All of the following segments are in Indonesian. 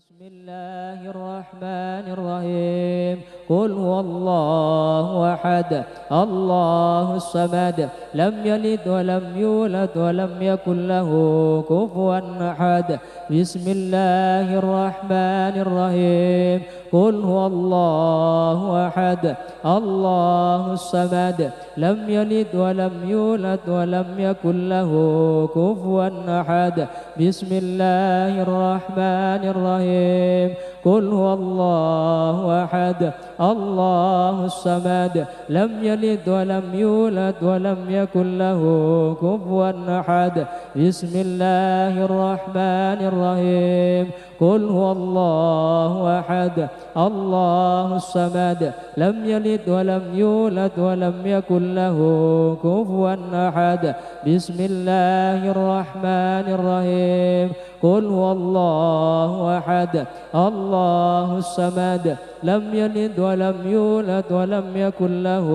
بسم الله الرحمن الرحيم قل هو الله أحد الله الصمد لم يلد ولم يولد ولم يكن له كفوا أحد بسم الله الرحمن الرحيم قل هو الله أحد الله الصمد لم يلد ولم يولد ولم يكن له كفوا أحد بسم الله الرحمن الرحيم قل هو الله أحد الله الصمد لم يلد ولم يولد ولم يكن له كفوا أحد بسم الله الرحمن الرحيم قل هو الله أحد الله الصمد لم يلد ولم يولد ولم يكن له كفوا أحد بسم الله الرحمن الرحيم قل هو الله أحد الله الصمد لم يلد ولم يولد ولم يكن له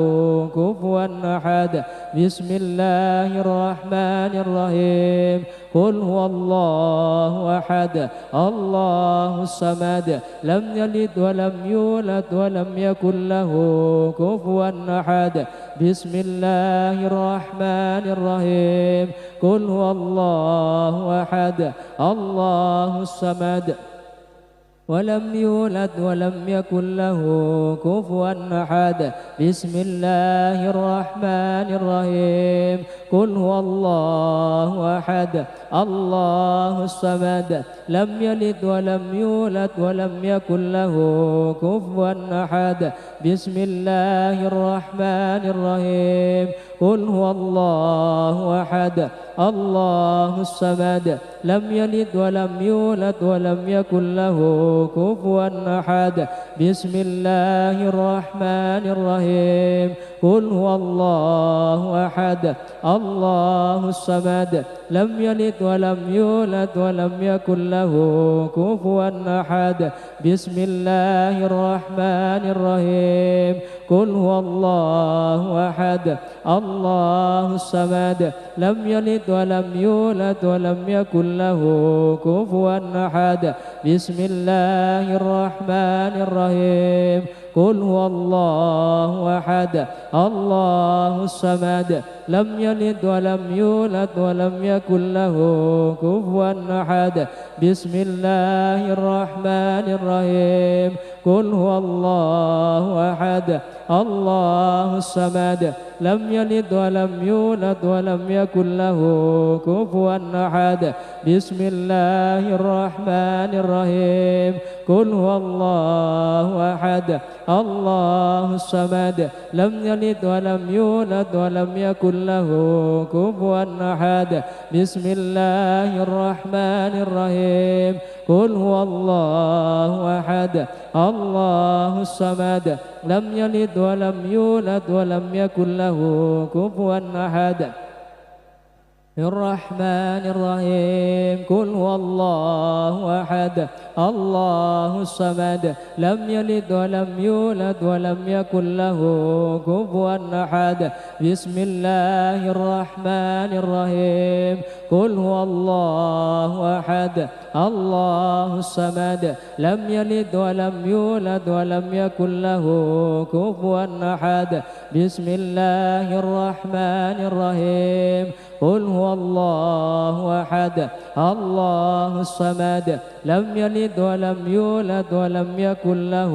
كفوا أحد بسم الله الرحمن الرحيم قل هو الله أحد الله الصمد لم يلد ولم يولد ولم يكن له كفوا أحد بسم الله الرحمن الرحيم قل هو الله أحد الله الصمد ولم يولد ولم يكن له كفوا أحد بسم الله الرحمن الرحيم قل هو الله أحد الله الصمد لم يلد ولم يولد ولم يكن له كفوا أحد بسم الله الرحمن الرحيم قل هو الله أحد الله الصمد لم يلد ولم يولد ولم يكن له كفوا أحد بسم الله الرحمن الرحيم قل هو الله أحد الله الصمد لم يلد ولم يولد ولم يكن له كفوا أحد بسم الله الرحمن الرحيم قل هو الله أحد الله الصمد لم يلد ولم يولد ولم يكن له كفوا أحد بسم الله الرحمن الرحيم قل هو الله أحد الله الصمد لم يلد ولم يولد ولم يكن له كفوا أحد بسم الله الرحمن الرحيم قل هو الله أحد الله الصمد لم يلد ولم يولد ولم يكن له كفوا أحد بسم الله الرحمن الرحيم قل هو الله أحد الله الصمد لم يلد ولم يولد ولم يكن له كفوا أحد بسم الله الرحمن الرحيم قل هو الله أحد الله الصمد لم يلد ولم يولد ولم يكن له كفوا أحد الرحمن الرحيم قل هو الله أحد الله الصمد لم يلد ولم يولد ولم يكن له كفوا أحد بسم الله الرحمن الرحيم قل هو الله أحد الله الصمد لم يلد ولم يولد ولم يكن له كفوا أحد بسم الله الرحمن الرحيم قل هو الله أحد الله الصمد لم يلد ولم يولد ولم يكن له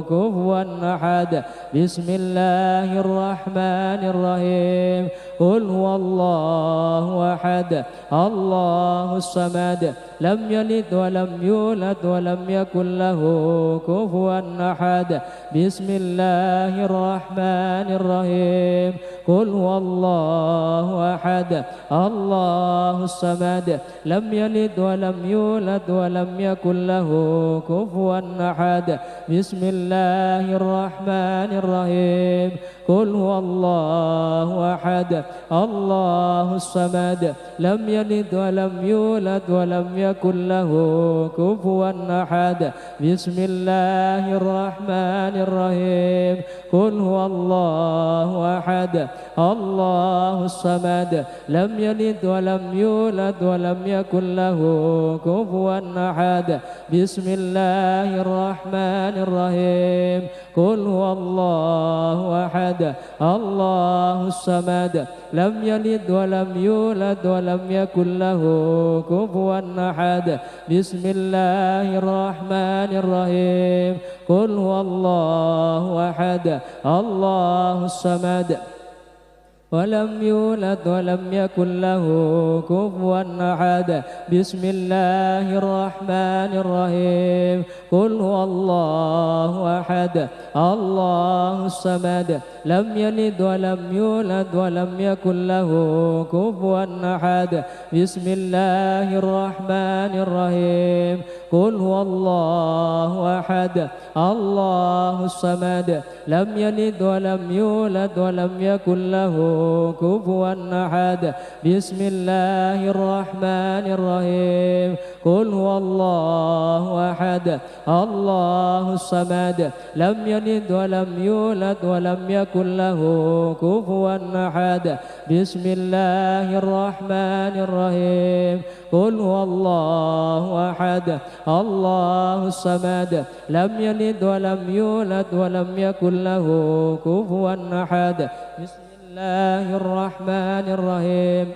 كفوا أحد بسم الله الرحمن الرحيم قل هو الله أحد الله الصمد لم يلد ولم يولد ولم يكن له كفوا أحد بسم الله الرحمن الرحيم قل هو الله أحد الله الصمد لم يلد ولم يولد ولم يكن له كفوا أحد بسم الله الرحمن الرحيم قل هو الله أحد الله الصمد لم يلد ولم يولد ولم يكن له كفوا أحد بسم الله الرحمن الرحيم قل هو الله أحد الله الصمد لم يلد ولم يولد ولم يكن له كفوا أحد بسم الله الرحمن الرحيم قل هو الله أحد الله الصمد لم يلد ولم يولد ولم يكن له كفوا أحد بسم الله الرحمن الرحيم قل هو الله أحد الله الصمد ولم يولد ولم يكن له كفوا أحد بسم الله الرحمن الرحيم قل هو الله أحد الله الصمد لم يلد ولم يولد ولم يكن له كفوا أحد بسم الله الرحمن الرحيم قل هو الله أحد الله الصمد لم يلد ولم يولد ولم يكن له كفوا أحد بسم الله الرحمن الرحيم قل هو الله أحد الله الصمد لم يلد ولم يولد ولم يكن له كفوا أحد بسم الله الرحمن الرحيم قل هو الله أحد الله الصمد لم يلد ولم يولد ولم يكن له كفوا أحد بسم الله الرحمن الرحيم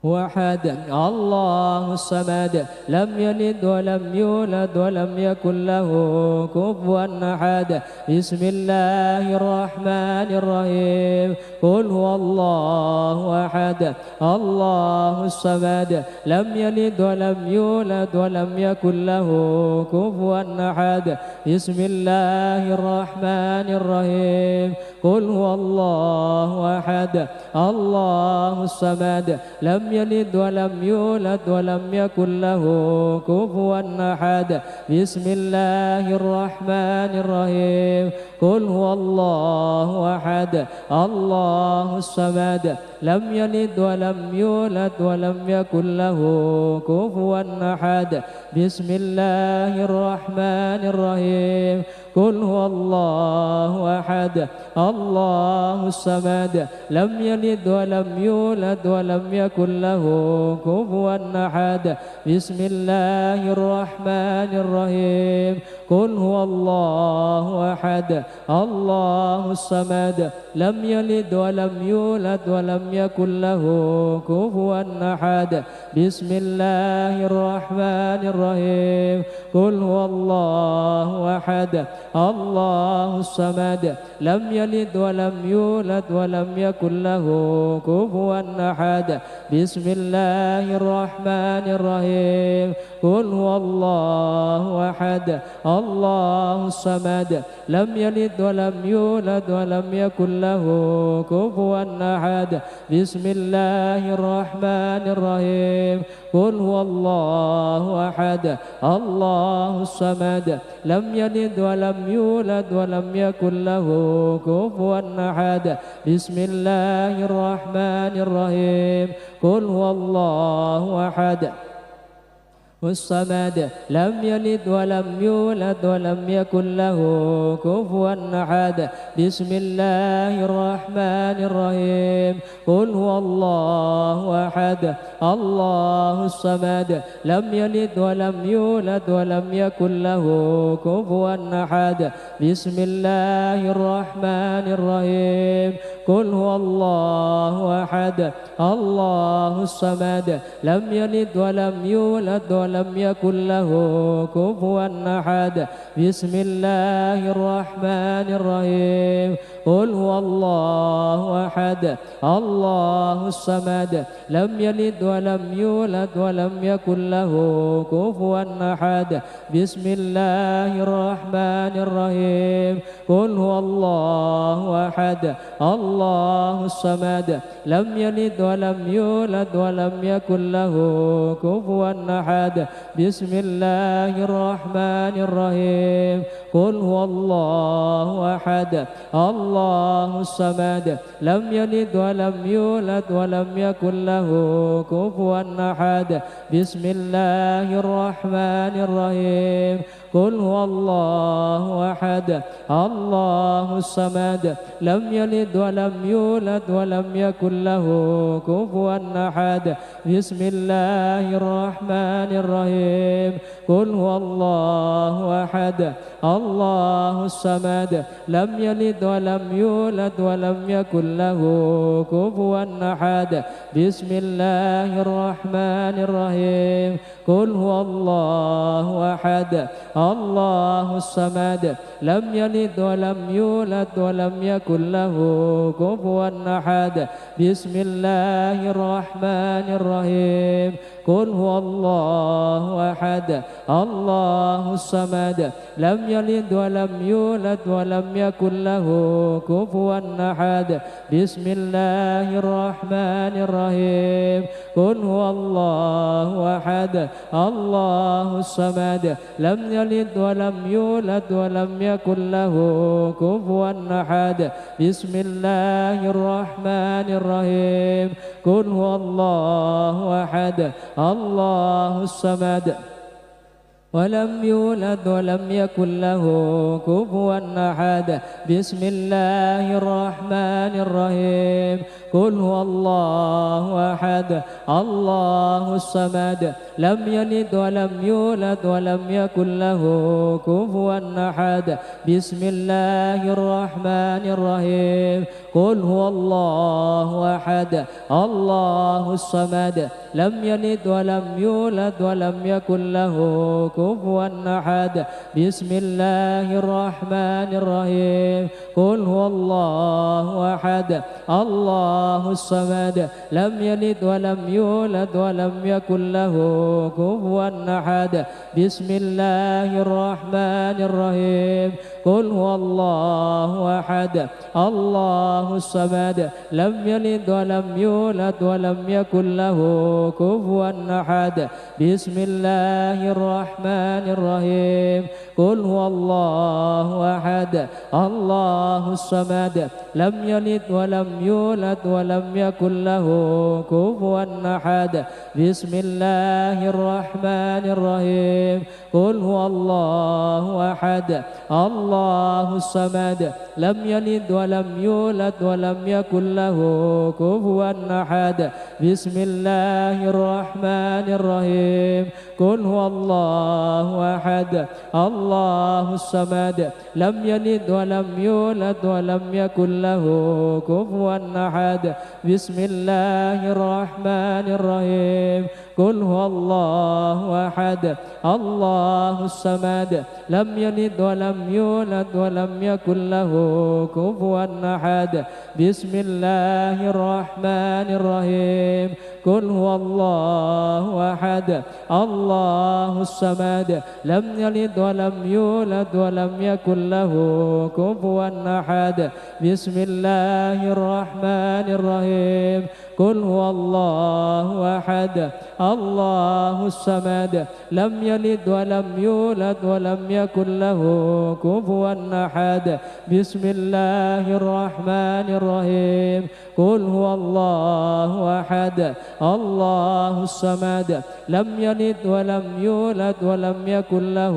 وحد الله الصمد لم يلد ولم يولد ولم يكن له كفوا أحد بسم الله الرحمن الرحيم قل هو الله أحد الله الصمد لم يلد ولم يولد ولم يكن له كفوا أحد بسم الله الرحمن الرحيم قل هو الله أحد الله الصمد لم يلد ولم يولد ولم يكن له كفوا أحد بسم الله الرحمن الرحيم قل هو الله أحد الله الصمد لم يلد ولم يولد ولم يكن له كفوا أحد بسم الله الرحمن الرحيم قل هو الله أحد الله الصمد لم يلد ولم يولد ولم يكن له كفوا أحد بسم الله الرحمن الرحيم قل هو الله أحد الله الصمد لم يلد ولم يولد ولم يكن له كفوا أحد بسم الله الرحمن الرحيم قل هو الله أحد الله الصمد لم يلد ولم يولد ولم يكن له كفوا أحد بسم الله الرحمن الرحيم قل هو الله أحد الله الصمد لم يلد ولم يولد ولم يكن له كفوا أحد بسم الله الرحمن الرحيم قل هو الله أحد الله الصمد لم يلد ولم يولد ولم يكن له كفوا أحد بسم الله الرحمن الرحيم قل هو الله أحد الصمد لم يلد ولم يولد ولم يكن له كفوا أحد بسم الله الرحمن الرحيم قل هو الله أحد الله الصمد لم يلد ولم يولد ولم يكن له كفوا أحد بسم الله الرحمن الرحيم قل هو الله أحد الله الصمد لم يلد ولم يولد ولم يكن له كفوا أحد بسم الله الرحمن الرحيم قل هو الله أحد الله الصمد لم يلد ولم يولد ولم يكن له كفوا أحد بسم الله الرحمن الرحيم قل هو الله أحد الله الصمد لم يلد ولم يولد ولم يكن له كفوا أحد بسم الله الرحمن الرحيم قل هو الله أحد الله الصمد لم يلد ولم يولد ولم يكن له كفوا أحد بسم الله الرحمن الرحيم قل هو الله أحد الله الصمد لم يلد ولم يولد ولم يكن له كفوا أحد بسم الله الرحمن الرحيم قل هو الله أحد الله الصمد لم يلد ولم يولد ولم يكن له كفوا أحد بسم الله الرحمن الرحيم قل هو الله أحد الله الصمد لم يلد ولم يولد ولم يكن له كفوا أحد بسم الله الرحمن الرحيم قل هو الله أحد الله الصمد لم يلد ولم يولد ولم يكن له كفوا أحد بسم الله الرحمن الرحيم قل هو الله أحد الله الصمد لم يلد ولم يولد ولم يكن له كفوا أحد بسم الله الرحمن الرحيم قل هو الله أحد الله الصمد ولم يولد ولم يكن له كفوا أحد بسم الله الرحمن الرحيم قل هو الله أحد الله الصمد لم يلد ولم يولد ولم يكن له كفوا أحد بسم الله الرحمن الرحيم قل هو الله أحد الله الصمد لم يلد ولم يولد ولم يكن له كفوا أحد بسم الله الرحمن الرحيم قل هو الله أحد الله الصمد لم يلد ولم يولد ولم يكن له كفوا أحد بسم الله الرحمن الرحيم قل هو الله أحد الله الصمد لم يلد ولم يولد ولم يكن له كفوا أحد بسم الله الرحمن الرحيم قل هو الله أحد الله الصمد لم يلد ولم يولد ولم يكن له كفوا أحد بسم الله الرحمن الرحيم قل هو الله أحد الله الصمد لم يلد ولم يولد ولم يكن له كفوا أحد بسم الله الرحمن الرحيم قل هو الله أحد الله الصمد لم يلد ولم يولد ولم يكن له كفوا أحد بسم الله الرحمن الرحيم قل هو الله أحد الله الصمد لم يلد ولم يولد ولم يكن له كفوا أحد بسم الله الرحمن الرحيم قل هو الله أحد الله الصمد لم يلد ولم يولد ولم يكن له كفوا أحد بسم الله الرحمن الرحيم قل هو الله أحد الله الصمد لم يلد ولم يولد ولم يكن له كفوا أحد بسم الله الرحمن الرحيم قل هو الله أحد الله الصمد لم يلد ولم يولد ولم يكن له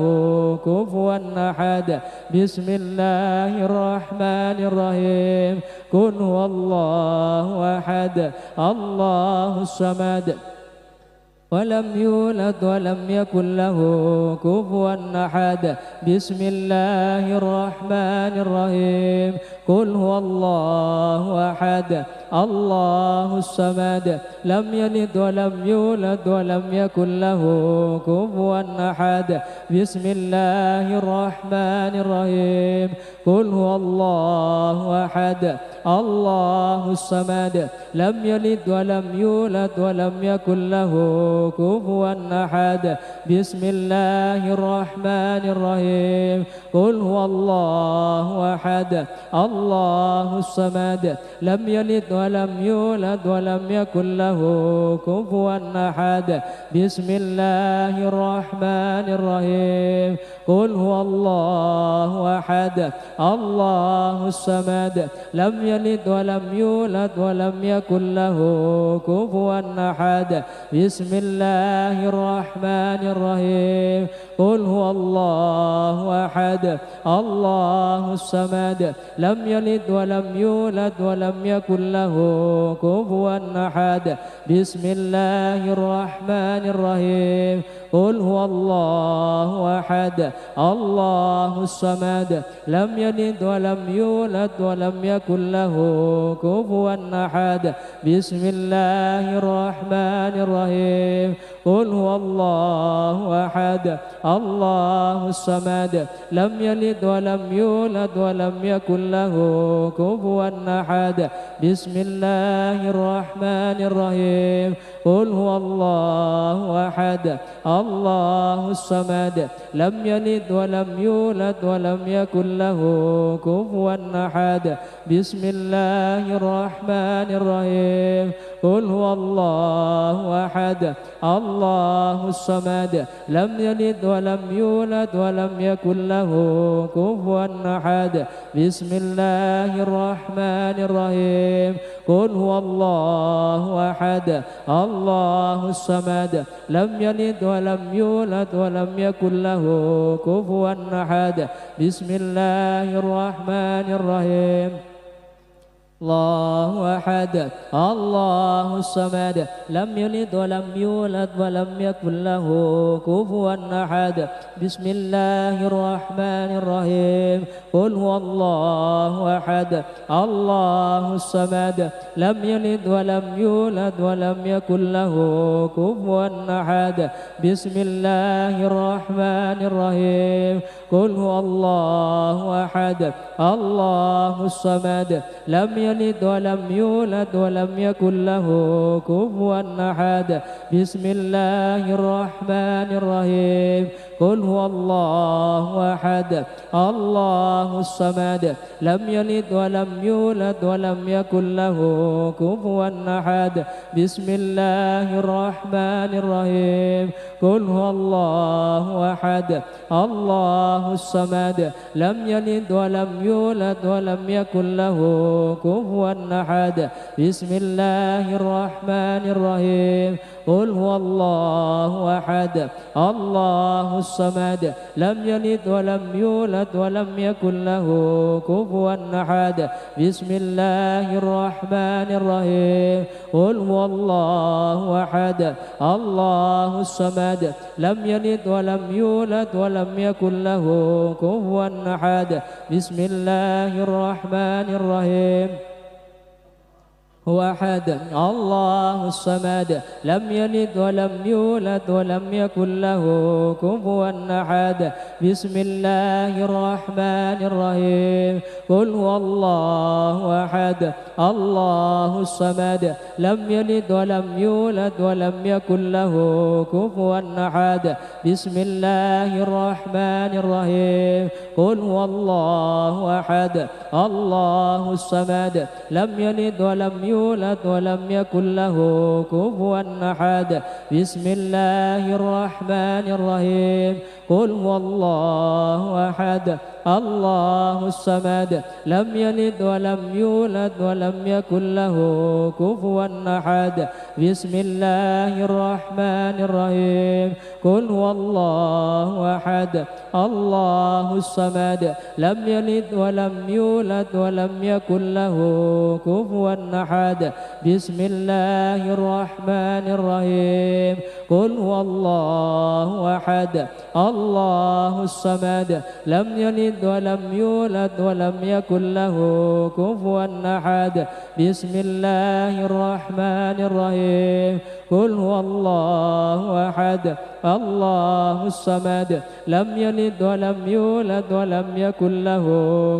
كفوا أحد بسم الله الرحمن الرحيم قل هو الله أحد الله الصمد ولم يولد ولم يكن له كفوا أحد بسم الله الرحمن الرحيم قل هو الله أحد الله الصمد لم يلد ولم يولد ولم يكن له كفوا أحد بسم الله الرحمن الرحيم قل هو الله أحد الله الصمد لم يلد ولم يولد ولم يكن له كفوا أحد بسم الله الرحمن الرحيم قل هو الله أحد الله الصمد لم يلد ولم يولد ولم يكن له كفوا أحد بسم الله الرحمن الرحيم قل هو الله أحد الله الصمد لم يلد ولم يولد ولم يكن له كفوا أحد بسم الله الرحمن الرحيم قل هو الله أحد الله الصمد لم يلد ولم يولد ولم يكن له كفوا أحد بسم الله الرحمن الرحيم قل هو الله أحد الله الصمد لم يلد ولم يولد ولم يكن له كفوا أحد بسم الله الرحمن الرحيم قل هو الله أحد الله الصمد لم يلد ولم يولد ولم يكن له كفوا أحد بسم الله الرحمن الرحيم قل هو الله أحد الله الصمد لم يلد ولم يولد ولم يكن له كفوا أحد بسم الله الرحمن الرحيم قل هو الله أحد الله الصمد لم يلد ولم يولد ولم يكن له كفوا أحد بسم الله الرحمن الرحيم قل هو الله أحد الله الصمد لم يلد ولم يولد ولم يكن له كفوا أحد بسم الله الرحمن الرحيم الله أحد الله الصمد لم يلد ولم يولد ولم يكن له كفوا أحد بسم الله الرحمن الرحيم قل هو الله أحد الله الصمد لم يلد ولم يولد ولم يكن له كفوا أحد بسم الله الرحمن الرحيم قل هو الله أحد الله الصمد لم يلد ولم يولد ولم يكن له كفوا أحد بسم الله الرحمن الرحيم قل هو الله أحد الله الصمد لم يلد ولم يولد ولم يكن له كفوا أحد بسم الله الرحمن الرحيم قل هو الله أحد الله الصمد لم يلد ولم يولد ولم يكن له كفوا أحد بسم الله الرحمن الرحيم قل هو الله أحد الله الصمد لم يلد ولم يولد ولم يكن له كفوا أحد بسم الله الرحمن الرحيم قل هو الله أحد الله الصمد لم يلد ولم يولد ولم يكن له كفوا أحد بسم الله الرحمن الرحيم هو أحد الله الصمد لم يلد ولم يولد ولم يكن له كفوا أحد بسم الله الرحمن الرحيم قل هو الله أحد الله الصمد لم يلد ولم يولد ولم يكن له كفوا أحد بسم الله الرحمن الرحيم قل هو الله أحد الله الصمد لم يلد ولم يولد ولم يكن له كفوا أحد بسم الله الرحمن الرحيم قل هو الله أحد الله الصمد لم يلد ولم يولد ولم يكن له كفوا أحد بسم الله الرحمن الرحيم قل هو الله أحد الله الصمد لم يلد ولم يولد ولم يكن له كفوا أحد بسم الله الرحمن الرحيم قل هو الله أحد الله الصمد لم يلد ولم يولد ولم يكن له كفوا أحد بسم الله الرحمن الرحيم قل هو الله أحد الله الصمد لم يلد ولم يولد ولم يكن له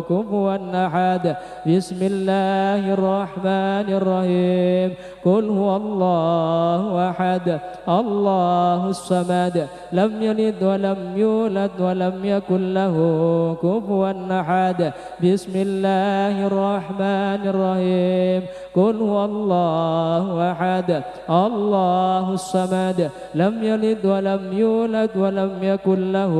كفوا أحد بسم الله الرحمن الرحيم قل هو الله أحد الله الصمد لم يلد ولم يولد ولم يكن له كفوا أحد بسم الله الرحمن الرحيم قل هو الله أحد الله الله الصمد لم يلد ولم يولد ولم يكن له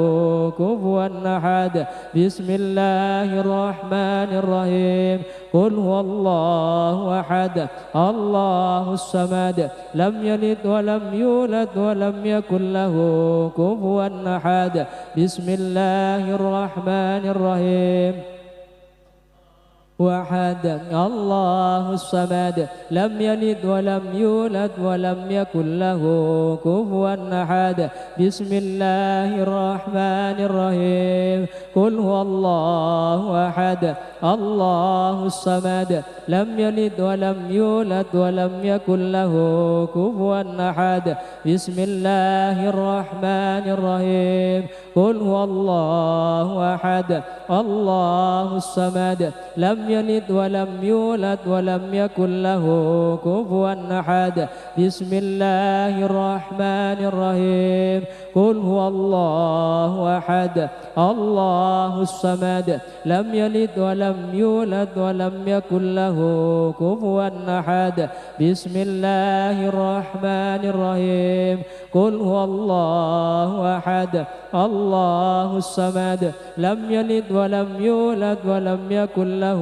كفوا أحد بسم الله الرحمن الرحيم قل هو الله أحد الله الصمد لم يلد ولم يولد ولم يكن له كفوا أحد بسم الله الرحمن الرحيم وحد الله الصمد لم يلد ولم يولد ولم يكن له كفوا أحد بسم الله الرحمن الرحيم قل هو الله أحد الله الصمد لم يلد ولم يولد ولم يكن له كفوا أحد بسم الله الرحمن الرحيم قل هو الله أحد الله الصمد لم يلد ولم يولد ولم يكن له كفوا أحد بسم الله الرحمن الرحيم قل هو الله أحد الله الصمد لم يلد ولم يولد ولم يكن له كفوا أحد بسم الله الرحمن الرحيم قل هو الله أحد الله الصمد لم يلد ولم يولد ولم يكن له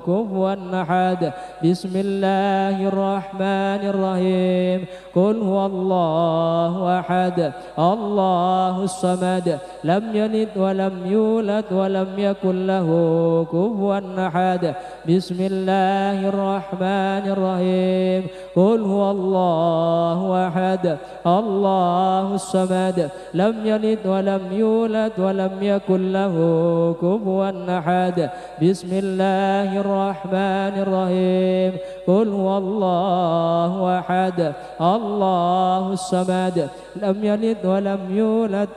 كفوا أحد بسم الله الرحمن الرحيم قل هو الله أحد الله الصمد لم يلد ولم يولد ولم يكن له كفوا أحد بسم الله الرحمن الرحيم قل هو الله أحد الله الصمد لم يلد ولم يولد ولم يكن له كفوا أحد بسم الله الرحمن الرحيم قل هو الله أحد الله الصمد لم يلد ولم يولد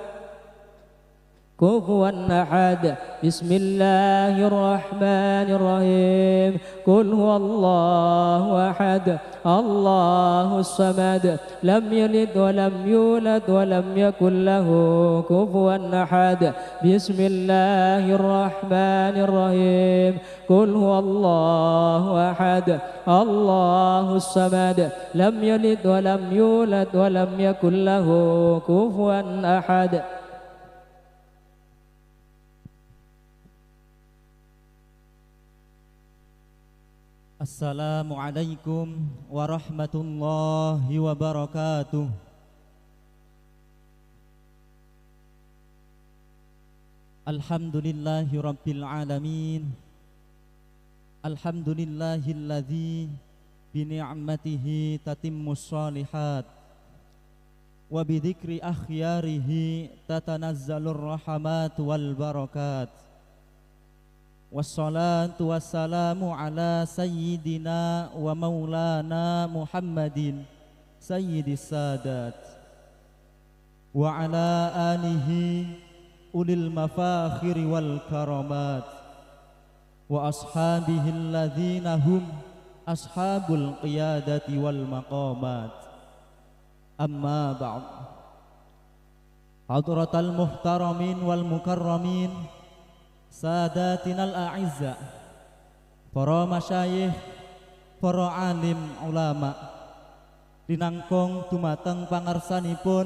كفوا أحد بسم الله الرحمن الرحيم قل هو الله أحد الله الصمد لم يلد ولم يولد ولم يكن له كفوا أحد بسم الله الرحمن الرحيم قل هو الله أحد الله الصمد لم يلد ولم يولد ولم يكن له كفوا أحد. Assalamualaikum warahmatullahi wabarakatuh. Alhamdulillahi rabbil alamin. Alhamdulillahilladzi bi ni'matihi tatimmus shalihat wa bi dzikri akhyarihi tatanazzalur rahmat wal barakat. Wassalatu wassalamu ala sayyidina wa maulana Muhammadin sayyidis sadat wa ala alihi ulil mafakhiri wal karamat wa ashabihi alladhina hum ashabul qiyadati wal maqamat. Amma ba'd. Hadratal muhtaramin wal mukarramin, sadatinal a'izza, para masyayikh, para alim ulama, dinangkong dumateng pangarsanipun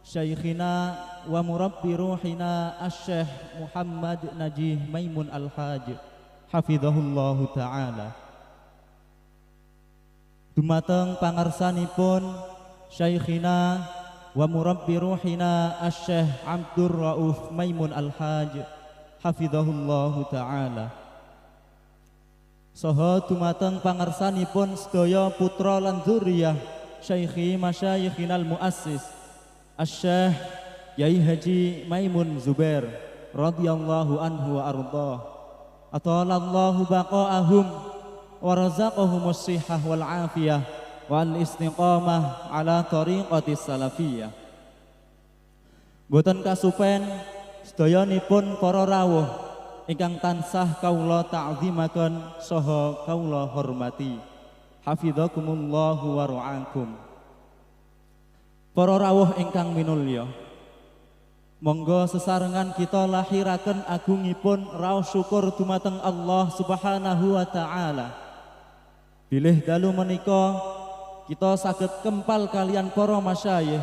Syekhina wa murabbi ruhina Asy-Syaikh Muhammad Najih Maimun Al-Haj hafizahullahu ta'ala. Dumateng pangarsanipun Syekhina wa murabbi ruhina Asy-Syaikh Abdur Rauf Maimun Al-Haj hafizahullahu ta'ala. Saha dumateng pangarsanipun sedaya putra lan dzurriyyah Syaikhi masyayikhinal muassis Asy-Syaikh Yai Haji Maimun Zubair radhiyallahu anhu wa ardhah. Atalallahu baqa'ahum wa razaqahumus shihhah wal afiyah wal istiqamah ala tariqatis salafiyah. Boten kasupen sedayanipun para rawuh ingkang tansah kaula ta'zimaken saha kaula hormati. Hafizakumullahu wa ra'akum. Para rawuh ingkang minulya, monggo sesarengan kita lahiraken agungipun raos syukur dumateng Allah Subhanahu wa taala. Bilih dalu menika kita saged kempal kalian para masyayikh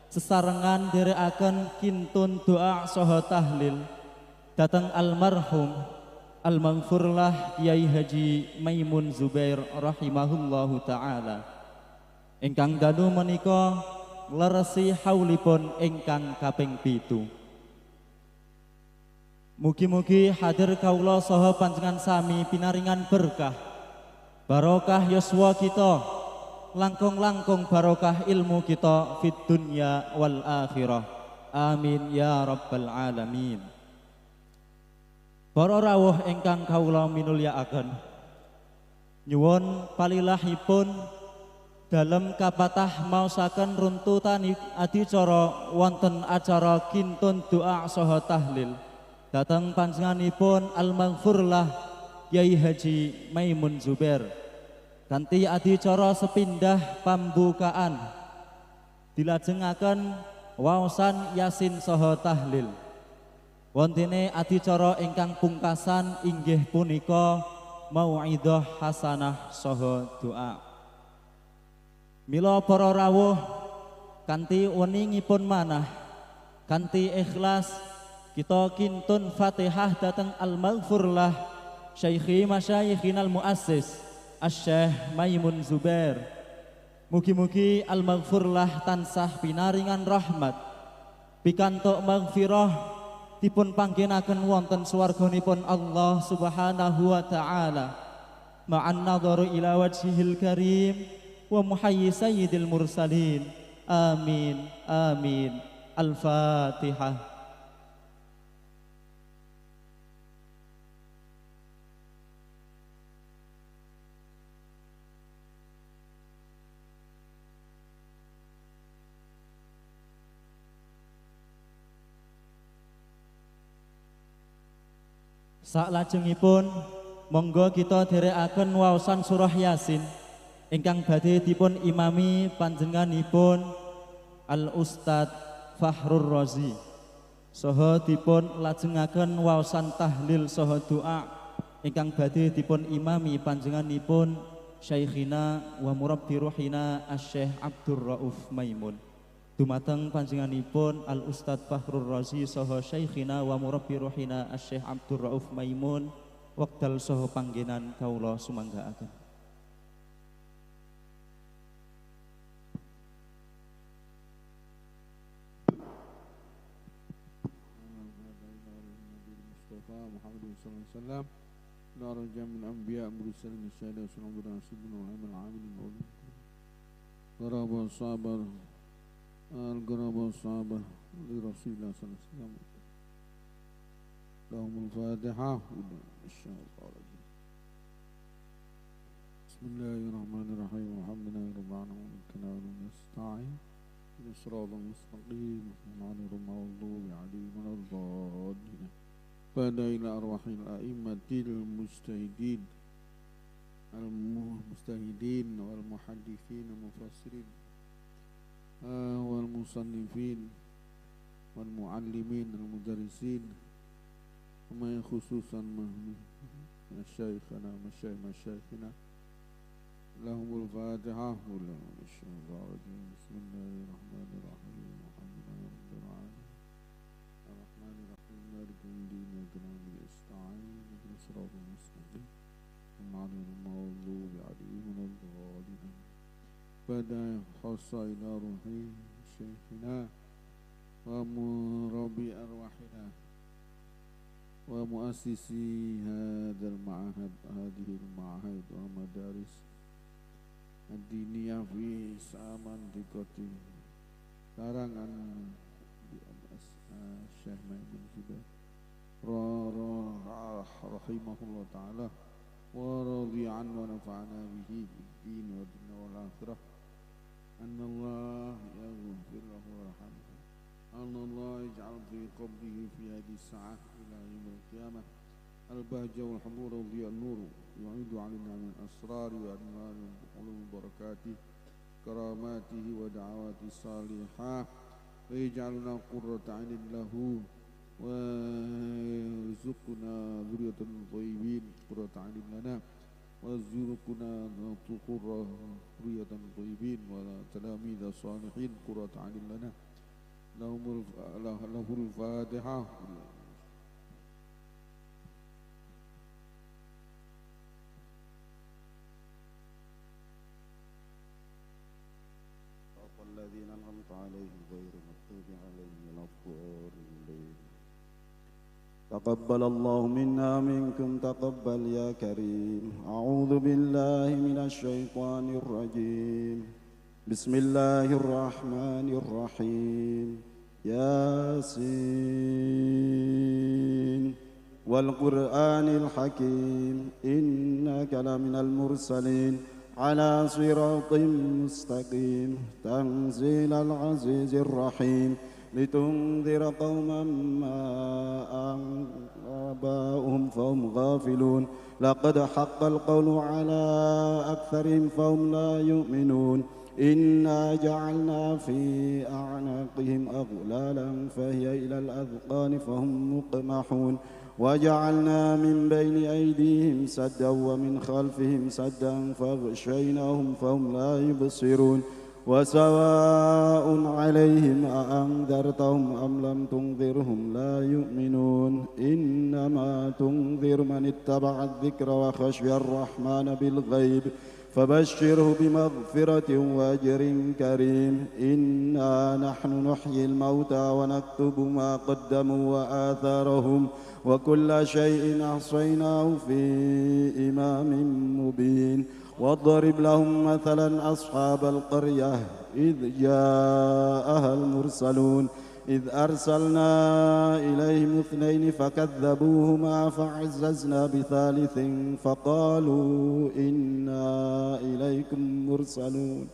sesarengan dherekaken kintun doa saha tahlil datang almarhum almaghfurlah Kiai Haji Maimun Zubair rahimahullahu taala ingkang danu menika leresi haulipun ingkang kaping 7. Mugi-mugi hadir kaula saha panjenengan sami pinaringan berkah barokah yuswa kita langkung-langkung barokah ilmu kita fid dunya wal akhirah. Amin ya rabbal alamin. Para rawuh ingkang kawula minulyakaken, nyuwun palilahipun dalem kapatah maosaken runtutan adicara wonten acara kintun doa saha tahlil dhateng panjenenganipun almaghfurlah Kiai Haji Maimun Zubair. Kanthi adicara sepindah pambukaan dilajengaken waosan yasin saha tahlil. Wontene adicara ingkang pungkasan inggih punika mau'idhah hasanah saha doa. Mila para rawuh kanthi weningipun manah kanthi ikhlas kita kintun Fatihah dhateng al-maghfurlah Syaikhi masyayikhinal muassis Asy-Syaikh Maimun Zubair. Mugi-mugi al-maghfurlah tansah pinaringan rahmat pikantuk maghfirah dipun panggenaken wonten swarganipun Allah Subhanahu wa taala ma'an nadharu ila wajhihil karim wa muhayyi sayyidil mursalin. Amin amin. Al-Fatihah. Saklajengipun monggo kita dherekaken waosan surah Yasin ingkang badhe dipun imami panjenenganipun Al Ustad Fakhrur Razi saha dipun lajengaken waosan tahlil saha doa ingkang badhe dipun imami panjenenganipun Syaikhina wa murabbi ruhina Asy-Syaikh Abdur Rauf Maimun. Dumateng panjenenganipun Al Ustad Fakhrur Razi saha Syaikhina wa murabbi ruhina Asy-Syaikh Abdur Rauf Maimun wekdal saha panggenan kawula sumanggaaken. Muhammad sallallahu alaihi wasallam daraja min anbiya mursalin syahada sallallahu alaihi wasallam wa amal amin daraba sabar al-garaba sabar li Rasulillah sallallahu alaihi wasallam. Lahumul Fatihah. Bismillahirrahmanirrahim. Alhamdulillahi rabbil alamin. Kana nasta'in. Bismillahir mustaqim. Alhamdulillahir maghdubi alaihim waladdallin. Pada ila arwahil a'immatil mujtahidin al-mustahidin wal muhaddithin al-mufassirin wal musannifin wal muallimin al mudarrisin wa khususan masyayikhana masyayikhina lahumul fatihah wal bismillahirrahmanirrahim alhamdulillahirabbil alamin arrahmanir rahim maliki yaumiddin iyyaka na'budu wa nasta'in ihdinas siratal mustaqim ghairil maghdubi 'alaihim waladdallin. Pada khasaina ruhi syekhina wa murabi arwahina wa muassisi hadzal ma'had hadhil ma'had wa madaris ad-diniyah fi saman dikoti karangan di atas Syekh Maimun Zubair rahimahullah ta'ala wa radhi'an wa nafa'ana bihi bid-din wa dunya wal akhirah. Annallah yaghfir lahu warhamhu. Annallah yaj'al fi qabrihi fi hadhihi as-sa'ah ila yaumil qiyamah al-bahja wal hamur wa an-nur yu'idu 'alaina min asrari wa anwar ulum barakatih karamatihi wa da'awati salihah wa yaj'alna qurrata 'ainin lahu wa yarzuqna dzurriyyatan thayyibin qurrata 'ainin lana وارزقنا ذرية طيبين وتلاميذ صالحين قرة أعين لنا. له الفاتحة. الذين أنعمت عليهم غير المغضوب عليهم ولا الضالين. تقبل الله منا منكم تقبل يا كريم. أعوذ بالله من الشيطان الرجيم. بسم الله الرحمن الرحيم. ياسين والقرآن الحكيم إنك لمن المرسلين على صراط مستقيم تنزيل العزيز الرحيم لتنذر قوما ما آباؤهم فهم غافلون لقد حق القول على أكثرهم فهم لا يؤمنون إنا جعلنا في أعناقهم أغلالا فهي إلى الأذقان فهم مقمحون وجعلنا من بين أيديهم سدا ومن خلفهم سدا فاغشيناهم فهم لا يبصرون وسواء عليهم أأنذرتهم أم لم تنذرهم لا يؤمنون إنما تنذر من اتبع الذكر وخشي الرحمن بالغيب فبشره بمغفرة وأجر كريم إنا نحن نحيي الموتى ونكتب ما قدموا وآثارهم وكل شيء أحصيناه في إمام مبين واضرب لهم مثلا أصحاب القرية إذ جاءها المرسلون إذ أرسلنا إليهم اثنين فكذبوهما فعززنا بثالث فقالوا إنا إليكم مرسلون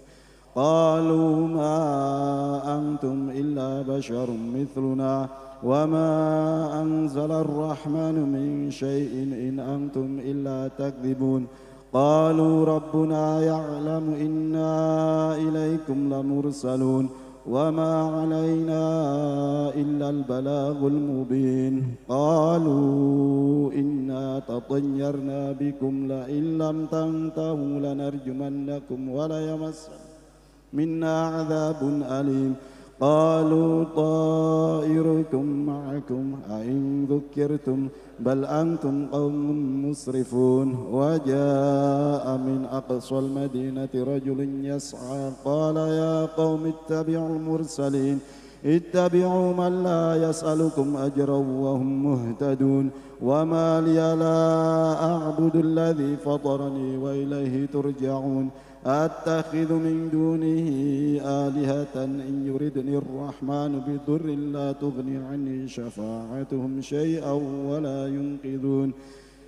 قالوا ما أنتم إلا بشر مثلنا وما أنزل الرحمن من شيء إن أنتم إلا تكذبون قالوا ربنا يعلم إنا إليكم لمرسلون وما علينا إلا البلاغ المبين قالوا إنا تطيرنا بكم لئن لم تنتهوا لنرجمنكم وليمسن منا عذاب أليم قالوا طائركم معكم أئن ذكرتم بل أنتم قوم مسرفون وجاء من أقصى المدينة رجل يسعى قال يا قوم اتبعوا المرسلين اتبعوا من لا يسألكم أجرا وهم مهتدون وما لي لا أعبد الذي فطرني وإليه ترجعون أتخذ من دونه آلهة إن يردني الرحمن بضر لا تغني عني شفاعتهم شيئا ولا ينقذون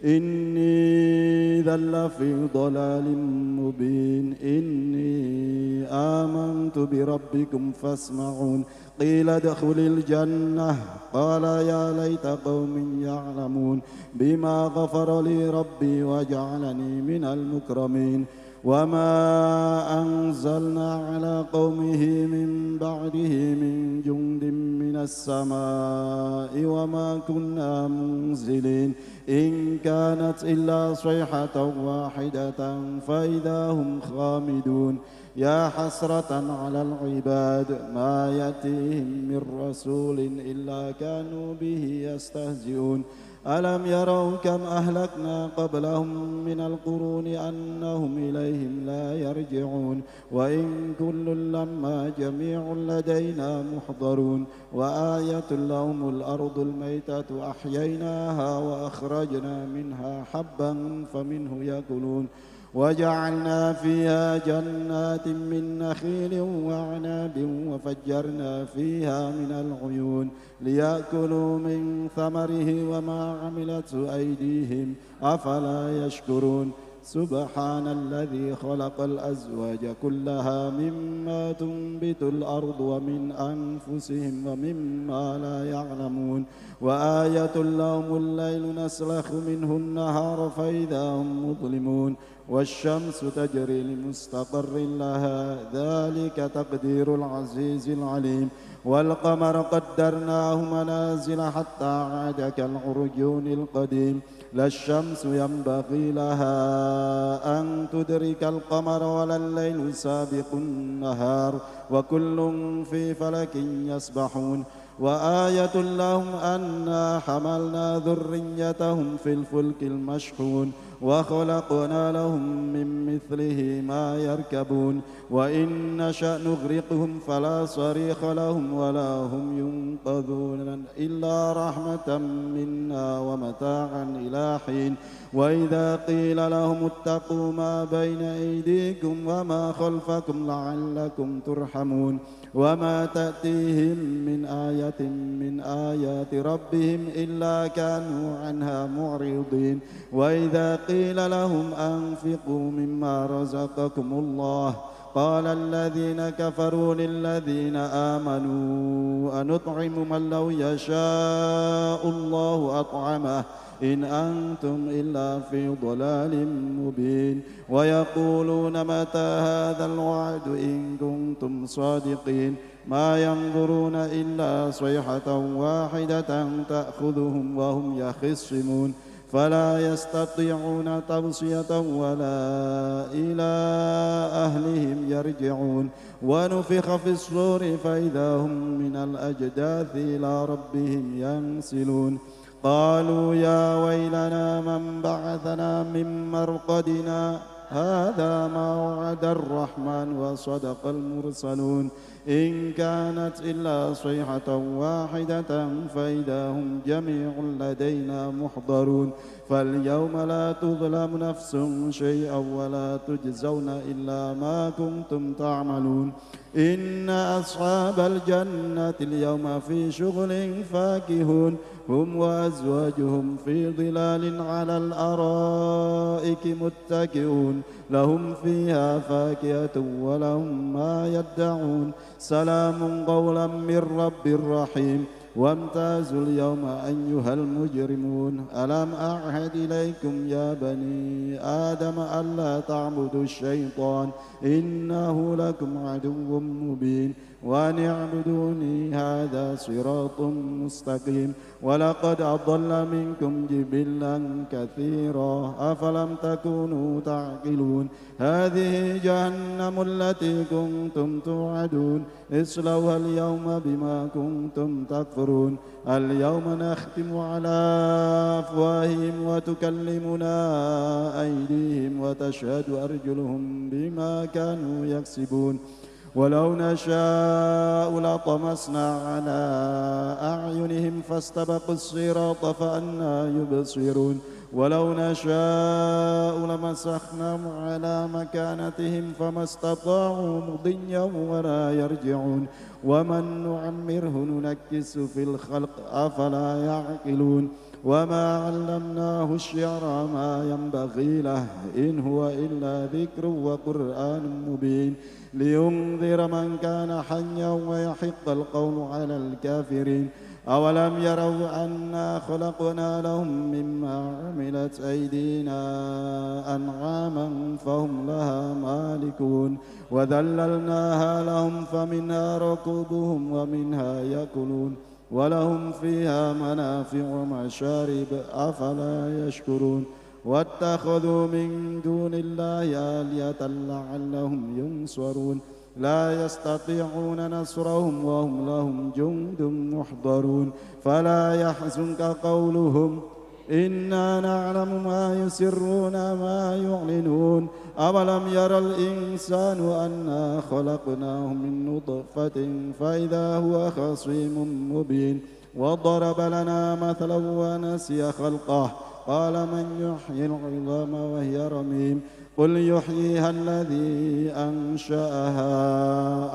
إني إذا لفي ضلال مبين إني آمنت بربكم فاسمعون قيل ادخل الجنة قال يا ليت قوم يعلمون بما غفر لي ربي وجعلني من المكرمين وما أنزلنا على قومه من بعده من جند من السماء وما كنا منزلين إن كانت إلا صيحة واحدة فإذا هم خامدون يا حسرة على العباد ما يأتيهم من رسول إلا كانوا به يستهزئون ألم يروا كم أهلكنا قبلهم من القرون أنهم إليهم لا يرجعون وإن كل لما جميع لدينا محضرون وآية لهم الأرض الميتة أحييناها وأخرجنا منها حبا فمنه يأكلون وجعلنا فيها جنات من نخيل وعناب وفجرنا فيها من العيون ليأكلوا من ثمره وما عملته أيديهم أفلا يشكرون سبحان الذي خلق الأزواج كلها مما تنبت الأرض ومن أنفسهم ومما لا يعلمون وآية لهم الليل نسلخ منه النهار فإذا هم مظلمون والشمس تجري لمستقر لها ذلك تقدير العزيز العليم والقمر قدرناه منازل حتى عاد كالعرجون القديم لا الشمس ينبغي لها أن تدرك القمر ولا الليل سابق النهار وكل في فلك يسبحون وآية لهم أنا حملنا ذريتهم في الفلك المشحون وخلقنا لهم من مثله ما يركبون وإن نشأ نغرقهم فلا صريخ لهم ولا هم ينقذون إلا رحمة منا ومتاعا إلى حين وإذا قيل لهم اتقوا ما بين أيديكم وما خلفكم لعلكم ترحمون وما تأتيهم من آية من آيات ربهم إلا كانوا عنها معرضين وإذا قيل لهم أنفقوا مما رزقكم الله قال الذين كفروا للذين آمنوا أنطعم من لو يشاء الله أطعمه إن أنتم إلا في ضلال مبين ويقولون متى هذا الوعد إن كنتم صادقين ما ينظرون إلا صيحة واحدة تأخذهم وهم يخصمون فلا يستطيعون توصية ولا إلى أهلهم يرجعون ونفخ في الصور فإذا هم من الأجداث إلى ربهم ينسلون قالوا يا ويلنا من بعثنا من مرقدنا هذا ما وعد الرحمن وصدق المرسلون إن كانت إلا صيحة واحدة فإذا هم جميع لدينا محضرون فاليوم لا تظلم نفس شيئا ولا تجزون إلا ما كنتم تعملون إن أصحاب الجنة اليوم في شغل فاكهون هم وأزواجهم في ظلال على الأرائك متكئون لهم فيها فاكهة ولهم ما يدعون سلام قولا من رب رحيم وامتازوا اليوم أيها المجرمون ألم أعهد إليكم يا بني آدم ألا تعبدوا الشيطان إنه لكم عدو مبين وأن اعبدوني هذا صراط مستقيم ولقد أضل منكم جبلا كثيرا أفلم تكونوا تعقلون هذه جهنم التي كنتم توعدون اصلوها اليوم بما كنتم تكفرون اليوم نختم على أفواههم وتكلمنا أيديهم وتشهد أرجلهم بما كانوا يكسبون ولو نشاء لطمسنا على أعينهم فاستبقوا الصراط فأنى يبصرون ولو نشاء لمسخناهم على مكانتهم فما استطاعوا مضيا ولا يرجعون ومن نعمره ننكس في الخلق أفلا يعقلون وما علمناه الشعر ما ينبغي له إن هو إلا ذكر وقرآن مبين لينذر من كان حيا ويحق القول على الكافرين أولم يروا أنا خلقنا لهم مما عملت أيدينا أنعاما فهم لها مالكون وذللناها لهم فمنها ركوبهم ومنها يأكلون ولهم فيها منافع ومشارب أفلا يشكرون واتخذوا من دون الله آلهة لعلهم ينصرون لا يستطيعون نصرهم وهم لهم جند محضرون فلا يحزنك قولهم إنا نعلم ما يسرون ما يعلنون أولم يرى الإنسان أنا خلقناه من نطفة فإذا هو خصيم مبين وضرب لنا مثلا ونسي خلقه قال من يحيي العظام وهي رميم قل يحييها الذي أنشأها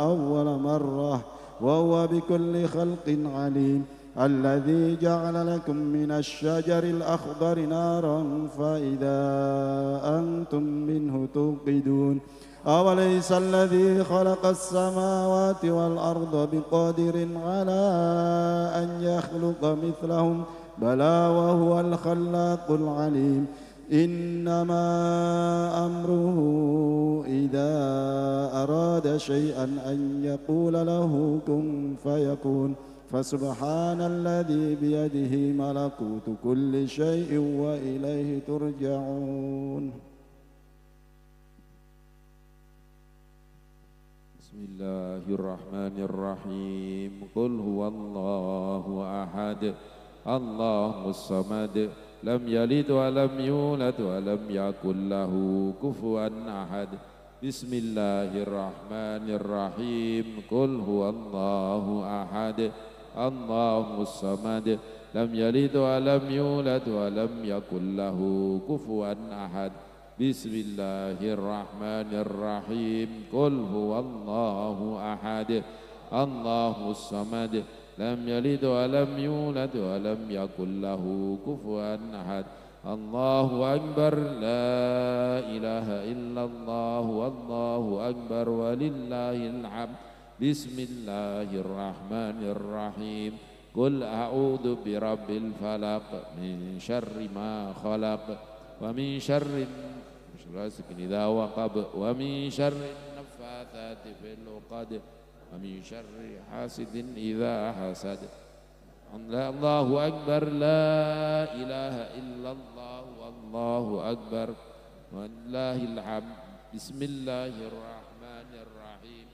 أول مرة وهو بكل خلق عليم الذي جعل لكم من الشجر الأخضر نارا فإذا أنتم منه توقدون أوليس الذي خلق السماوات والأرض بقادر على أن يخلق مثلهم بلى وهو الخلاق العليم إنما أمره إذا أراد شيئا أن يقول له كن فيكون فسبحان الذي بيده ملكوت كل شيء وإليه ترجعون. بسم الله الرحمن الرحيم. قل هو الله أحد الله الصمد لم يلد ولم يولد ولم يكن له كفوا أحد. بسم الله الرحمن الرحيم. قل هو الله أحد الله الصمد لم يلد ولم يولد ولم يكن له كفوا أحد. بسم الله الرحمن الرحيم. قل هو الله أحد الله الصمد لم يلد ولم يولد ولم يكن له كفوا أحد. الله أكبر. لا إله إلا الله والله أكبر ولله الحمد. بسم الله الرحمن الرحيم. قل أعوذ برب الفلق من شر ما خلق ومن شر غاسق إذا وقب ومن شر النفاثات في العقد ومن شر حاسد إذا حسد. الله أكبر. لا إله إلا الله والله أكبر ولله الحمد. بسم الله الرحمن الرحيم.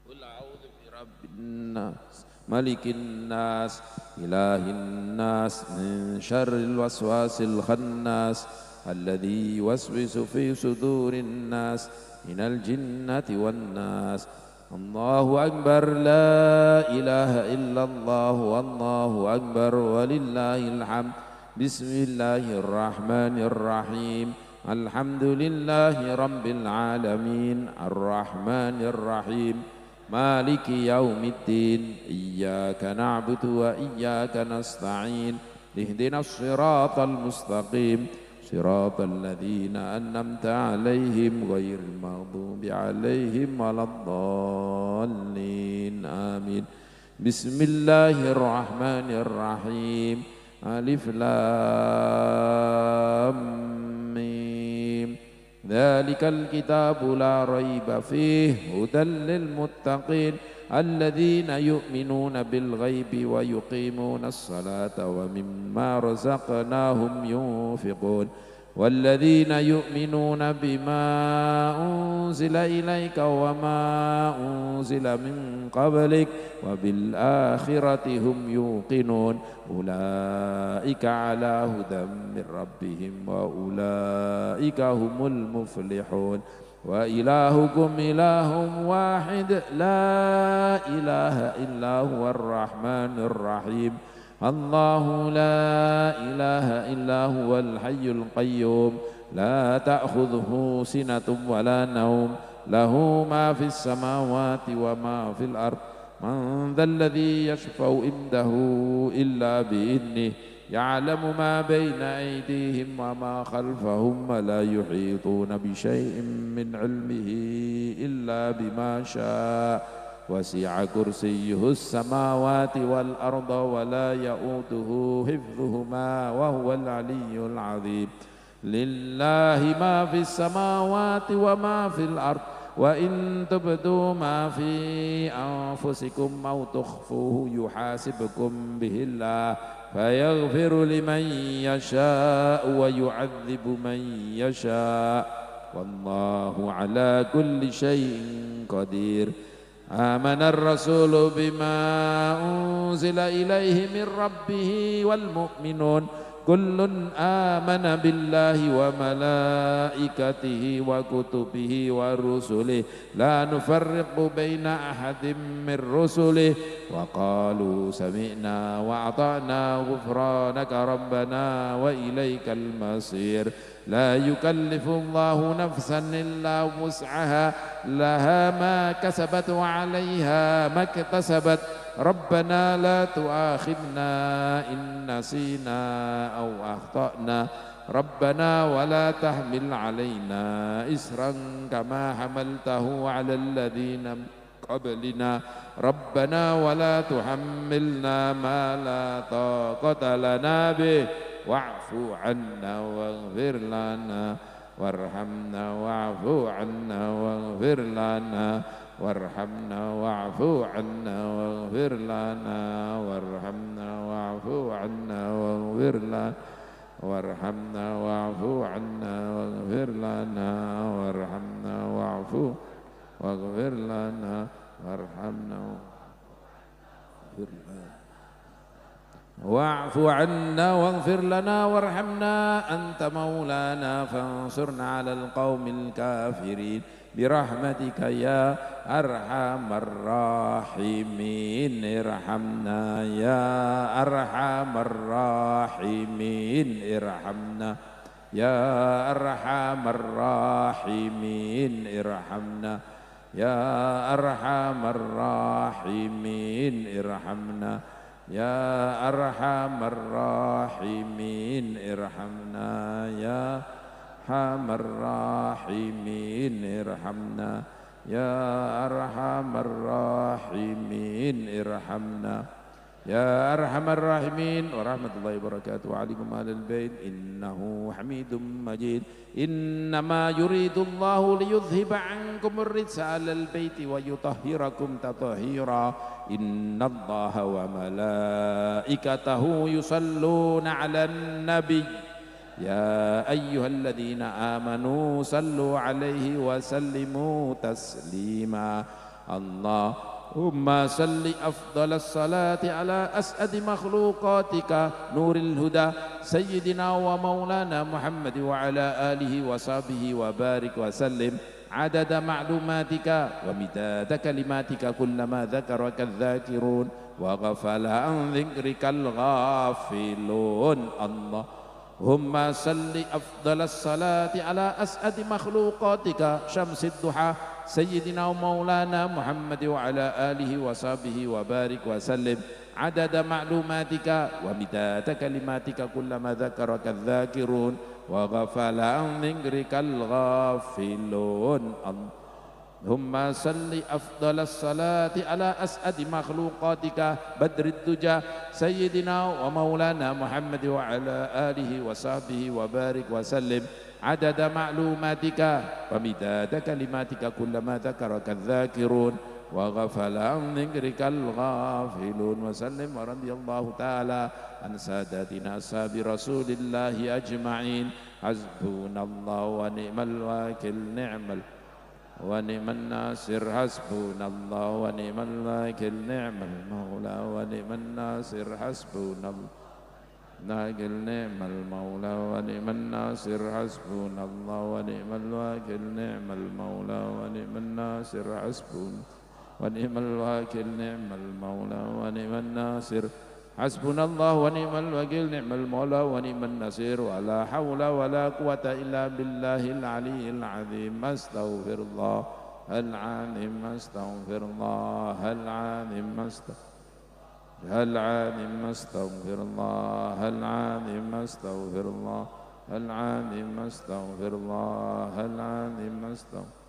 قل أعوذ برب الناس ملك الناس إله الناس من شر الوسواس الخناس الذي يوسوس في صدور الناس من الجنة والناس. الله أكبر. لا إله إلا الله والله أكبر ولله الحمد. بسم الله الرحمن الرحيم. الحمد لله رب العالمين الرحمن الرحيم مالك يوم الدين إياك نعبد وإياك نستعين اهدنا الصراط المستقيم صراط الذين أنعمت عليهم غير المغضوب عليهم ولا الضالين آمين. بسم الله الرحمن الرحيم. ألف لام ميم. ذلك الكتاب لا ريب فيه هدى للمتقين الذين يؤمنون بالغيب ويقيمون الصلاة ومما رزقناهم ينفقون والذين يؤمنون بما أنزل إليك وما أنزل من قبلك وبالآخرة هم يوقنون أولئك على هدى من ربهم وأولئك هم المفلحون. وإلهكم إله واحد لا إله إلا هو الرحمن الرحيم. الله لا إله إلا هو الحي القيوم لا تأخذه سنة ولا نوم له ما في السماوات وما في الأرض. من ذا الذي يشفع عنده إلا بإذنه يعلم ما بين أيديهم وما خلفهم ولا يحيطون بشيء من علمه إلا بما شاء وسع كرسيه السماوات والأرض ولا يؤوده حفظهما وهو العلي العظيم. لله ما في السماوات وما في الأرض وإن تبدوا ما في أنفسكم أو تخفوه يحاسبكم به الله فيغفر لمن يشاء ويعذب من يشاء والله على كل شيء قدير. آمن الرسول بما أنزل إليه من ربه والمؤمنون كل آمن بالله وملائكته وكتبه ورسله لا نفرق بين أحد من رسله وقالوا سمعنا وأطعنا غفرانك ربنا وإليك المصير. لا يكلف الله نفسا إلا وسعها لها ما كسبت وعليها ما اكتسبت ربنا لا تؤاخذنا إن نسينا أو أخطأنا ربنا ولا تحمل علينا إسرا كما حملته على الذين من قبلنا ربنا ولا تحملنا ما لا طاقة لنا به واعف عنا واغفر لنا وارحمنا واعف عنا واغفر لنا وارحمنا واعف عنا واغفر لنا وارحمنا واعف عنا واغفر لنا وارحمنا واعف عنا واغفر لنا وارحمنا واعف واغفر لنا وارحمنا واعف عنا واغفر لنا وارحمنا أنت مولانا فانصرنا على القوم الكافرين برحمتك يا أرحم الراحمين ارحمنا يا أرحم الراحمين ارحمنا يا أرحم الراحمين ارحمنا يا أرحم الراحمين ارحمنا يا أرحم الراحمين ارحمنا يا أرحم الراحمين ارحمنا يا أرحم الراحمين ارحمنا يا أرحم الراحمين ورحمة الله وبركاته وعليكم أهل البيت إنه حميد مجيد إنما يريد الله ليذهب عنكم الرجس على البيت ويطهركم تطهيرا إن الله وملائكته يصلون على النبي يا أيها الذين آمنوا صلوا عليه وسلموا تسليما اللهم صل أفضل الصلاة على أسعد مخلوقاتك نور الهدى سيدنا ومولانا محمد وعلى آله وصحبه وبارك وسلم عدد معلوماتك ومداد كلماتك كلما ذكرك الذاكرون وغفل عن ذكرك الغافلون اللهم صل أفضل الصلاة على أسعد مخلوقاتك شمس الضحى سيدنا ومولانا محمد وعلى آله وصحبه وبارك وسلم عدد معلوماتك ومداد كلماتك كلما ذكرك الذاكرون وغفل عن ذكرك الغافلون اللهم صل أفضل الصلاة على أسعد مخلوقاتك بدر الدجى سيدنا ومولانا محمد وعلى آله وصحبه وبارك وسلم عدد معلوماتك ومداد كلماتك كلما ذكرك الذاكرون وغفل عن ذكرك الغافلون وسلم ورضي الله تعالى عن ساداتنا أصحاب رسول الله أجمعين حسبنا الله ونعم الوكيل نعم ونعم الناصر حسبنا الله ونعم الوكيل نعم المولى ونعم الناصر حسبنا الله نعم المولى ونعم الناصر حسبنا الله ونعم الوكيل نعم المولى ونعم الناصر حسبنا ونعم الوكيل نعم المولى ونعم الناصر حسبنا الله ونعم الوكيل نعم المولى ونعم النصير ولا حول ولا قوة إلا بالله العلي العظيم استغفر الله العظيم استغفر الله العظيم العظيم استغفر الله العظيم استغفر الله العظيم استغفر الله العظيم استغفر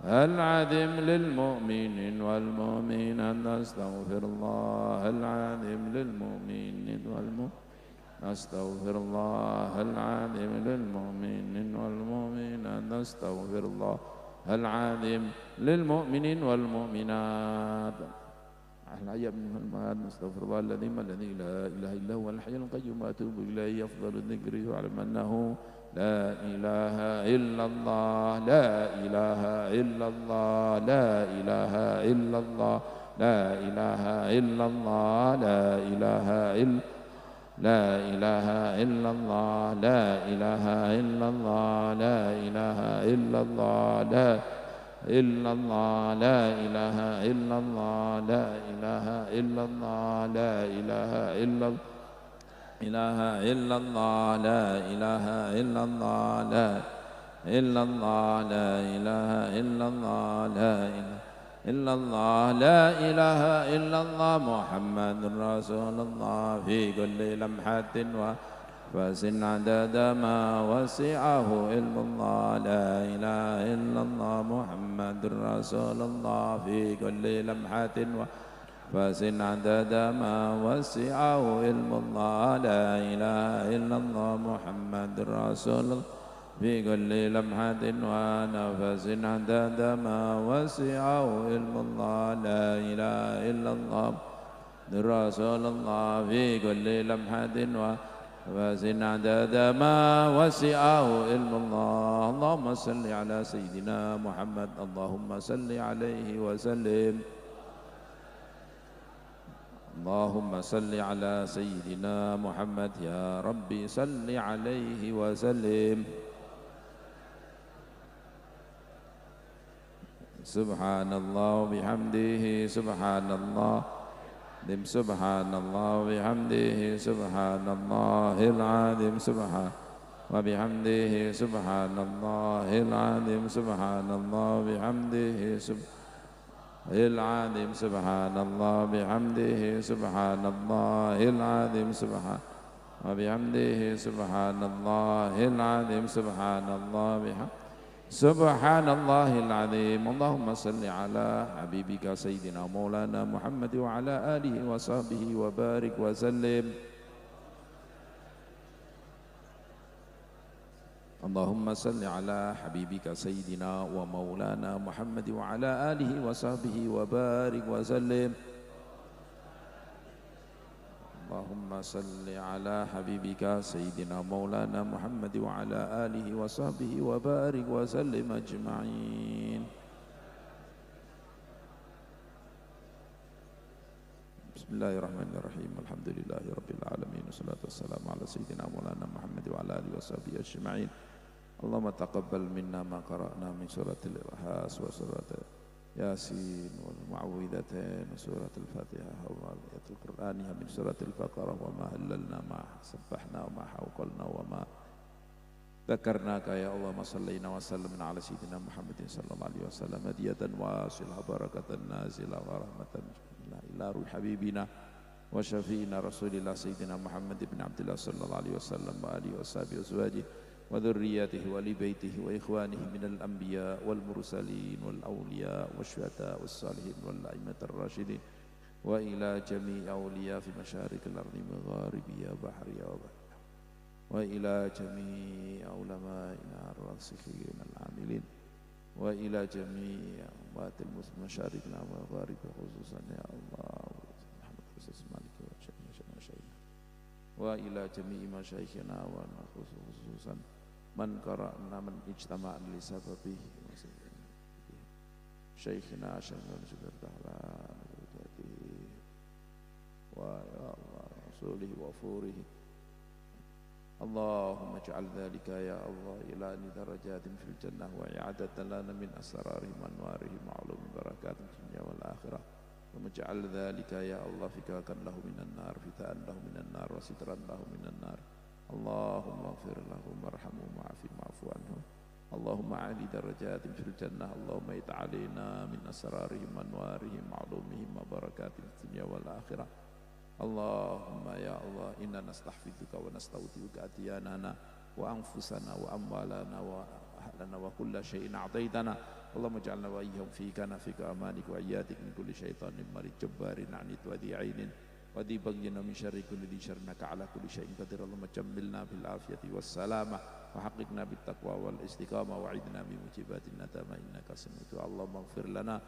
العظيم للمؤمنين والمؤمنات نستغفر الله العظيم للمؤمنين والمؤمنات نستغفر الله العظيم للمؤمنين والمؤمنات نستغفر الله العظيم للمؤمنين والمؤمنات الحي منه المات نستغفر الله الذي لا إله إلا هو الحي القيوم وأتوب إليه أفضل الذكر واعلم أنه لا إله إلا الله لا إله إلا الله لا إله إلا الله لا إله إلا الله لا إله إلا لا إله إلا الله لا إله إلا الله لا إله إلا الله لا إلا الله لا إله إلا الله لا إله إلا الله لا إله إلا الله إله إلا الله لا إله إلا الله لا إلا الله لا إله إلا الله لا إله إلا الله لا إله إلا الله محمد رسول الله في كل لمحة ونفس عدد ما وسعه علم الله لا إله إلا الله محمد رسول الله في كل لمحة فزن عدد ما وسعه علم الله لا إله إلا الله محمد رسول الله في كل لمحة ونفس عدد ما وسعه علم الله لا إله إلا الله رسول الله في كل لمحة ونفس عدد ما وسعه علم الله اللهم صل على سيدنا محمد اللهم صل عليه وسلم اللهم صل على سيدنا محمد يا ربي صل عليه وسلم سبحان الله وبحمده سبحان الله سبحان الله وبحمده سبحان الله العظيم سبحان وبحمده سبحان الله العظيم سبحان الله وبحمده سبحان العظيم سبحان الله بحمده سبحان الله العظيم سبحان وبحمده سبحان الله العظيم سبحان الله بحمده سبحان الله العظيم اللهم صل على حبيبك سيدنا مولانا محمد وعلى آله وصحبه وبارك وسلم اللهم صل على حبيبك سيدنا ومولانا محمد وعلى آله وصحبه وبارك وسلم اللهم صل على حبيبك سيدنا مولانا محمد وعلى آله وصحبه وبارك وسلم أجمعين بسم الله الرحمن الرحيم الحمد لله رب العالمين والصلاة والسلام على سيدنا مولانا محمد وعلى آله وصحبه أجمعين اللهم تقبل منا ما قرأنا من سورة الإخلاص وسورة ياسين والمعوذتين وسورة الفاتحة والآيات القرآنية من سورة البقرة وما هللنا ما سبحنا وما حوقلنا وما ذكرناك يا الله ما صلينا وسلم على سيدنا محمد صلى الله عليه وسلم هدية واصلة بركة نازلة ورحمة إلى روح حبيبنا وشفينا رسول الله سيدنا محمد بن عبد الله صلى الله عليه وسلم وآله وصحبه وأزواجه وذرياته ولبيته وإخوانه من الأنبياء والمرسلين والأولياء والشهداء والصالحين والأئمة الراشدين وإلى جميع أولياء في مشارق الأرض مغاربها بحرها وبحرها وإلى جميع علمائنا الراسخين العاملين وإلى جميع أموات المسلمين مشارقنا ومغاربها خصوصا يا الله محمد رسول مالك وشيخنا وإلى جميع مشايخنا خصوصا من قرأنا من اجتمع لسببه شيخنا شيخنا جبر دهلان ويا الله رسوله وفوره اللهم اجعل ذلك يا الله إلى درجات في الجنة وإعادة لنا من أسرارهم وأنوارهم وعلوم بركات في الدنيا والآخرة ثم اجعل ذلك يا الله فكاكا له من النار فتاء له من النار وسترا له من النار اللهم اغفر لهم وارحمهم واعف عنهم اللهم أعلي درجات في الجنة اللهم ائت علينا من أسرارهم وأنوارهم وعلومهم وبركات في الدنيا والآخرة اللهم يا الله إنا نستحفظك ونستودعك أدياننا وأنفسنا وأموالنا وأهلنا وكل شيء أعطيتنا اللهم اجعلنا وإياهم في كنفك أمانك وإياتك من كل شيطان مريض جبار عنيد وذي عين وذي بغي من شر كل ذي شر إنك على كل شيء قدير اللهم جملنا بالعافية والسلامة وحققنا بالتقوى والاستقامة وعدنا بمجيبات الندامة إنك سميع الدعاء اللهم اغفر لنا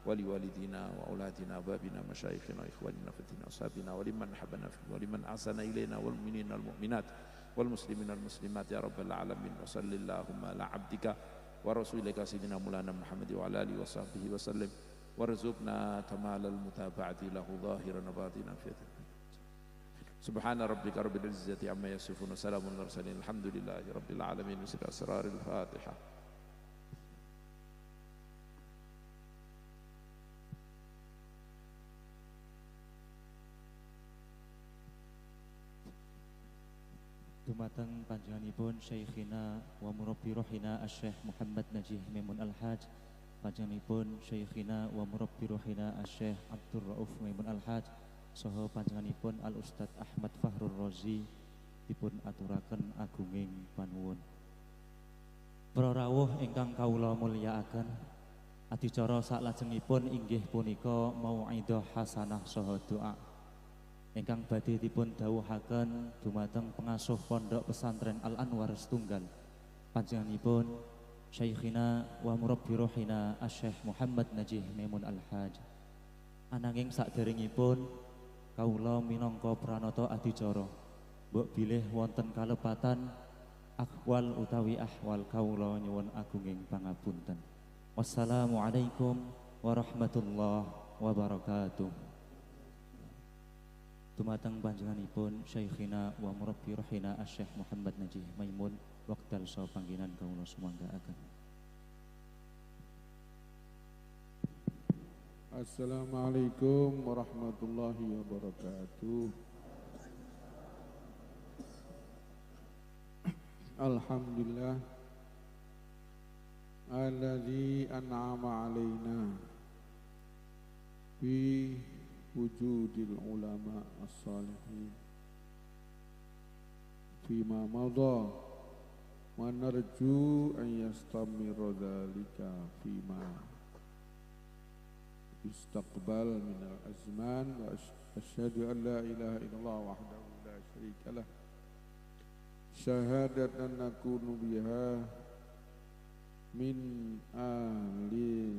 ولوالدينا وأولادنا وأبابنا مشايخنا وإخواننا في الدين وأصحابنا ولمن حبنا فيه ولمن أحسن إلينا والمؤمنين والمؤمنات والمسلمين والمسلمات يا رب العالمين وصل اللهم على عبدك ورسولك سيدنا مولانا محمد وعلى آله وصحبه وسلم وارزقنا كمال المتابعة له ظاهرا وباطنا في سبحان ربك رب العزة عما يصفون وسلام على المرسلين الحمد لله رب العالمين بسر أسرار الفاتحة. Dumateng panjenenganipun Syekhina wa murabbi rohina Asy-Syaikh Muhammad Najih Maimun Al-Hajj, panjenenganipun Syekhina wa murabbi rohina Asy-Syaikh Abdur Rauf Maimun Al-Hajj, saha panjenenganipun Al-Ustadz Ahmad Fahrur Razi dipun aturaken agunging panuwun. Para rawuh ingkang kawula mulyakaken, Adicara saklajengipun inggih punika mau'idah hasanah saha doa ingkang badhe dipun dawuhaken dumateng pengasuh Pondok Pesantren Al Anwar setunggal panjenenganipun Syekhina wa murabbi rohina Asy-Syaikh Muhammad Najih Maimun Al-Haj. Ananging saderengipun kawula minangka pranata adicara mbok bilih wonten kalepatan akwal utawi ahwal kawula nyuwun agunging pangapunten. Wassalamualaikum warahmatullahi wabarakatuh. Dumateng panjenenganipun Syekhina wa murabbi rohina Asy-Syaikh Muhammad Najih Maimun wekdal saha panggenan kawula sumanggaken. Assalamualaikum warahmatullahi wabarakatuh. Alhamdulillah alladzi an'ama alaina bi wujudil ulama as-salihin fima madha wa narju an yastamirra dzalika fima istaqbal minal azman wa asyhadu an la ilaha illallah wahdahu la syarika lah syahadatan nakunu biha min ahli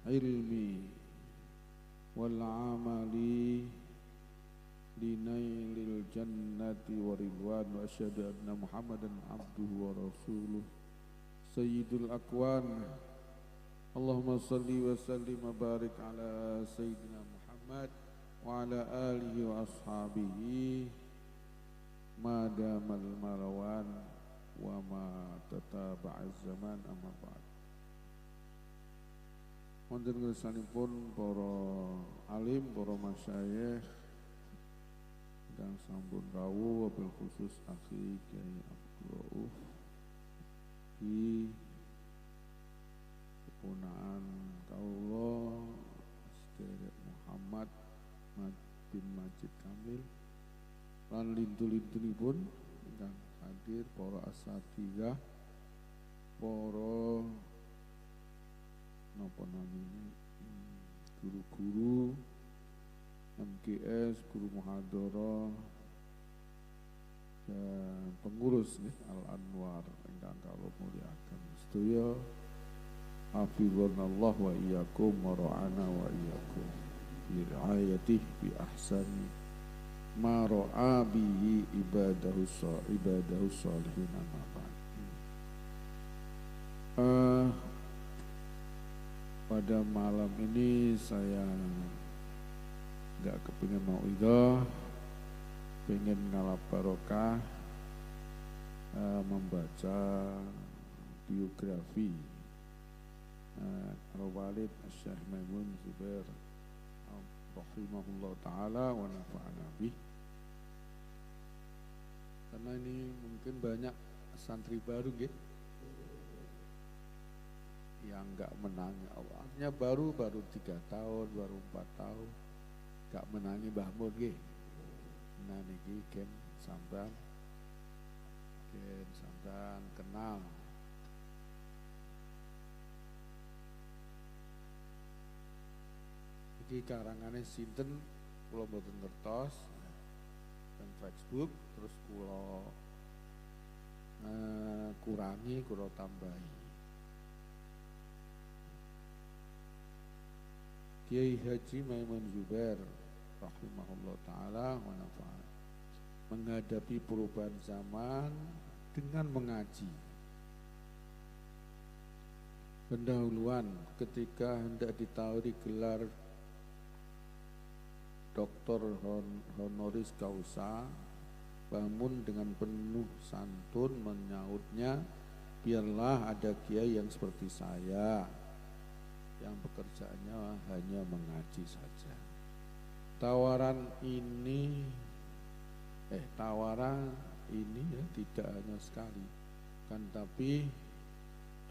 ilmi wal amali linailil jannati wa ridwan wa asyhadu anna muhammadan abduhu wa rasuluh sayyidul akwan. Allahumma salli wa sallim wa barik ala sayyidina Muhammad wa ala alihi wa ashabihi madamal marawan wa ma tataba'az zaman amma ba'd. Wonten ngersanipun para alim, para masyayikh ingkang sampun rawuh wabil khusus akhi Kyai Abdul Rauf di kepunaan kawula Sederek Muhammad bin Majid Kamil lan lintu-lintunipun ingkang hadir para asatidhah, para napa namine guru-guru MGS, guru muhadharah dan pengurus Al Anwar ingkang kawula mulyakaken sedaya. Hafizanallah wa iyyakum wa ra'ana wa iyyakum bi riayatihi bi ahsani ma ra'a bihi ibadahu sholihin amma ba'd. Pada malam ini saya enggak kepingin mauidhah, pengen ngalap barokah membaca biografi Al-Walid Asy-Syaikh Maimun Zubair rahimahullah ta'ala wa nafa'ana bih. Karena ini mungkin banyak santri baru gitu yang enggak menangi Allahnya baru 3 tahun, baru 4 tahun enggak menangi Mbah Mun gitu. Nah niki ken sampean kenal. Iki karangane sinten kula mboten ngertos dan Facebook, terus kula kurangi, kula tambahi. Kiai Haji Maimun Zubair rahimahullah ta'ala wa nafa'an menghadapi perubahan zaman dengan mengaji. Pendahuluan ketika hendak ditawari gelar Doktor Honoris Causa, Bangun dengan penuh santun menyautnya, biarlah ada kiai yang seperti saya yang pekerjaannya hanya mengaji saja. Tawaran ini ya tidak hanya sekali, kan tapi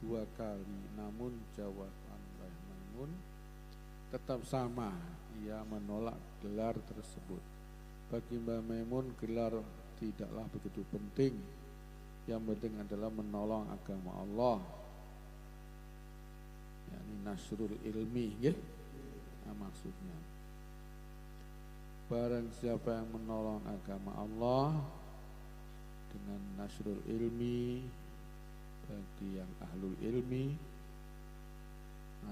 2 kali. Namun jawaban Mbah Maimun tetap sama, ia menolak gelar tersebut. Bagi Mbah Maimun gelar tidaklah begitu penting, yang penting adalah menolong agama Allah. yakni nasrul ilmi nggih. Nah, maksudnya barang siapa yang menolong agama Allah dengan nasrul ilmi bagi yang ahlul ilmi,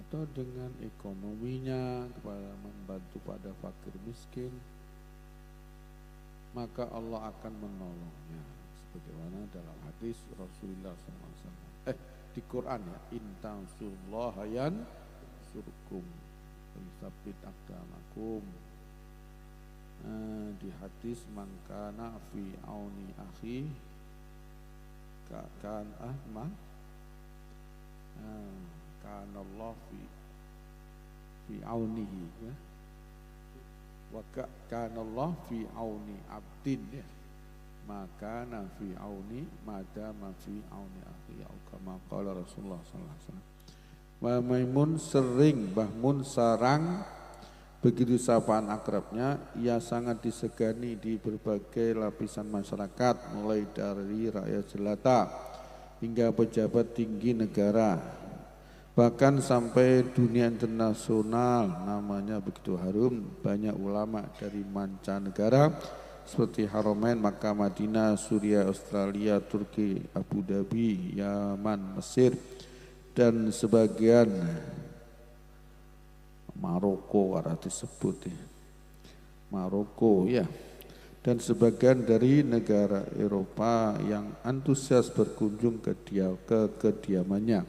atau dengan ekonominya kepada membantu pada fakir miskin, maka Allah akan menolongnya. Sebagaimana dalam hadis Rasulullah SAW, di Quran ya, in tansurullaha yansurkum wa yutsabbit aqdamakum. Di hadis man kana fi auni akhi kan kana Allah fi aunihi ya. Wa kana Allah fi auni abdin ya. Maka fi auni madama fi auni akhi au kama qala Rasulullah sallallahu alaihi wasallam. Mbah Maimun sering Mbah Mun sarang, begitu sapaan akrabnya, ia sangat disegani di berbagai lapisan masyarakat, mulai dari rakyat jelata hingga pejabat tinggi negara, bahkan sampai dunia internasional. Namanya begitu harum, banyak ulama dari mancanegara seperti Haramain, Makkah, Madinah, Suriah, Australia, Turki, Abu Dhabi, Yaman, Mesir, dan sebagian Maroko arah disebut ya. Maroko ya. Dan sebagian dari negara Eropa yang antusias berkunjung ke kediamannya.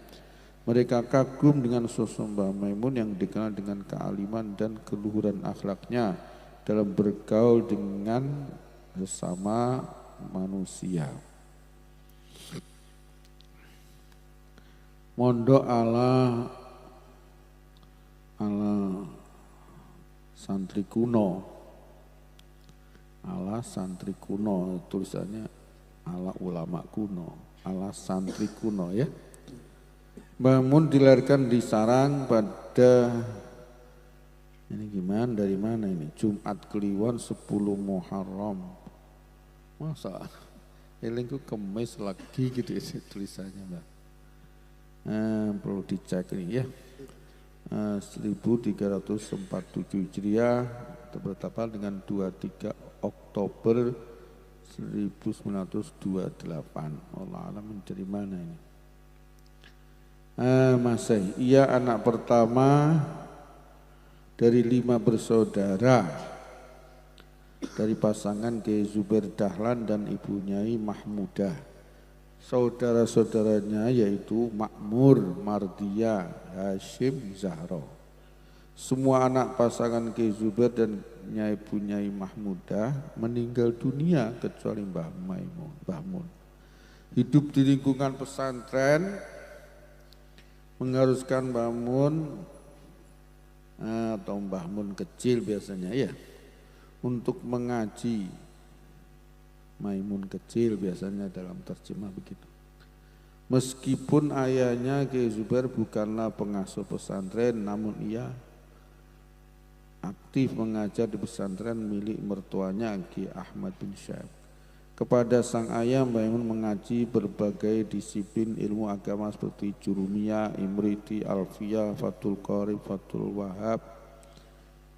Mereka kagum dengan sosok Mbah Maimun yang dikenal dengan kealiman dan keluhuran akhlaknya dalam bergaul dengan sesama manusia. Mondok ala santri kuno, ala santri kuno, tulisannya ala ulama kuno, ala santri kuno ya. Mbah Mun dilahirkan di Sarang pada ini gimana, dari mana ini? Jumat Kliwon 10 Muharram. Masa elingku Kemis lagi gitu ya tulisannya Mbak. Perlu dicek ini ya. 1347 Hijriah bertepatan dengan 23 Oktober 1928. Allah alam dari mana ini? Masih, ia anak pertama dari 5 bersaudara dari pasangan Kiai Zubair Dahlan dan Ibu Nyai Mahmudah. Saudara-saudaranya yaitu Makmur, Mardia, Hashim, Zahra. Semua anak pasangan Kiai Zubair dan Ibu Nyai Mahmudah meninggal dunia kecuali Mbah Mun. Hidup di lingkungan pesantren mengharuskan Mbah Mun atau Mbah Mun kecil biasanya ya untuk mengaji. Maimun kecil biasanya dalam terjemah begitu. Meskipun ayahnya Kiai Zubair bukanlah pengasuh pesantren, namun ia aktif mengajar di pesantren milik mertuanya Kiai Ahmad bin Syaib. Kepada sang ayah, Maimun mengaji berbagai disiplin ilmu agama seperti Jurumiyah, Imriti, Alfiyah, Fathul Qarib, Fathul Wahab,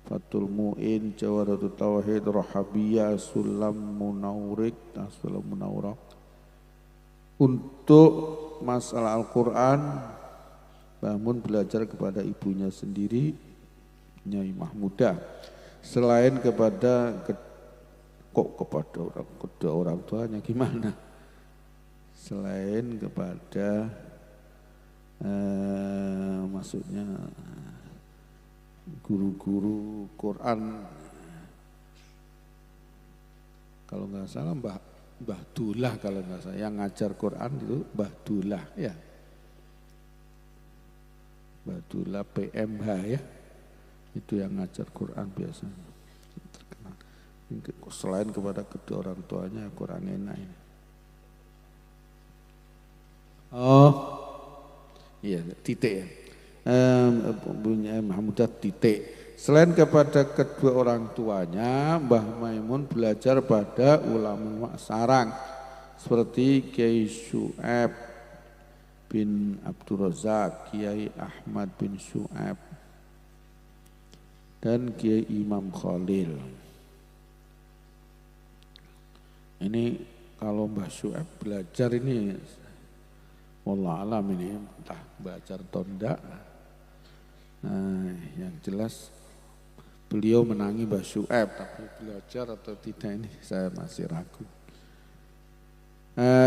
Fathul Mu'in, Jawaratul Tauhid, Rahabiyah, Sulam Munawrik, Sulam Munawrak. Untuk masalah Al-Quran, Mbah Mun belajar kepada ibunya sendiri, Nyai Mahmudah. Selain kepada kedua orang tuanya gimana? Selain kepada maksudnya guru-guru Quran, kalau nggak salah Mbah Dullah, kalau nggak salah yang ngajar Quran itu Mbah Dullah ya, Mbah Dullah PMH ya, itu yang ngajar Quran biasanya terkenal. Selain kepada kedua orang tuanya Quran enak ini. Oh iya titik ya. Punya Mahmudah titik. Selain kepada kedua orang tuanya, Mbah Maimun belajar pada ulama Sarang seperti Kiai Syu'aib, bin Abdul Razak, Kiai Ahmad bin Syu'ab, dan Kiai Imam Khalil. Ini kalau Mbah Syu'ab belajar ini, wallah alam ini entah belajar atau enggak. Nah, yang jelas beliau menangi Mbah Syu'ab, tapi belajar atau tidak ini saya masih ragu.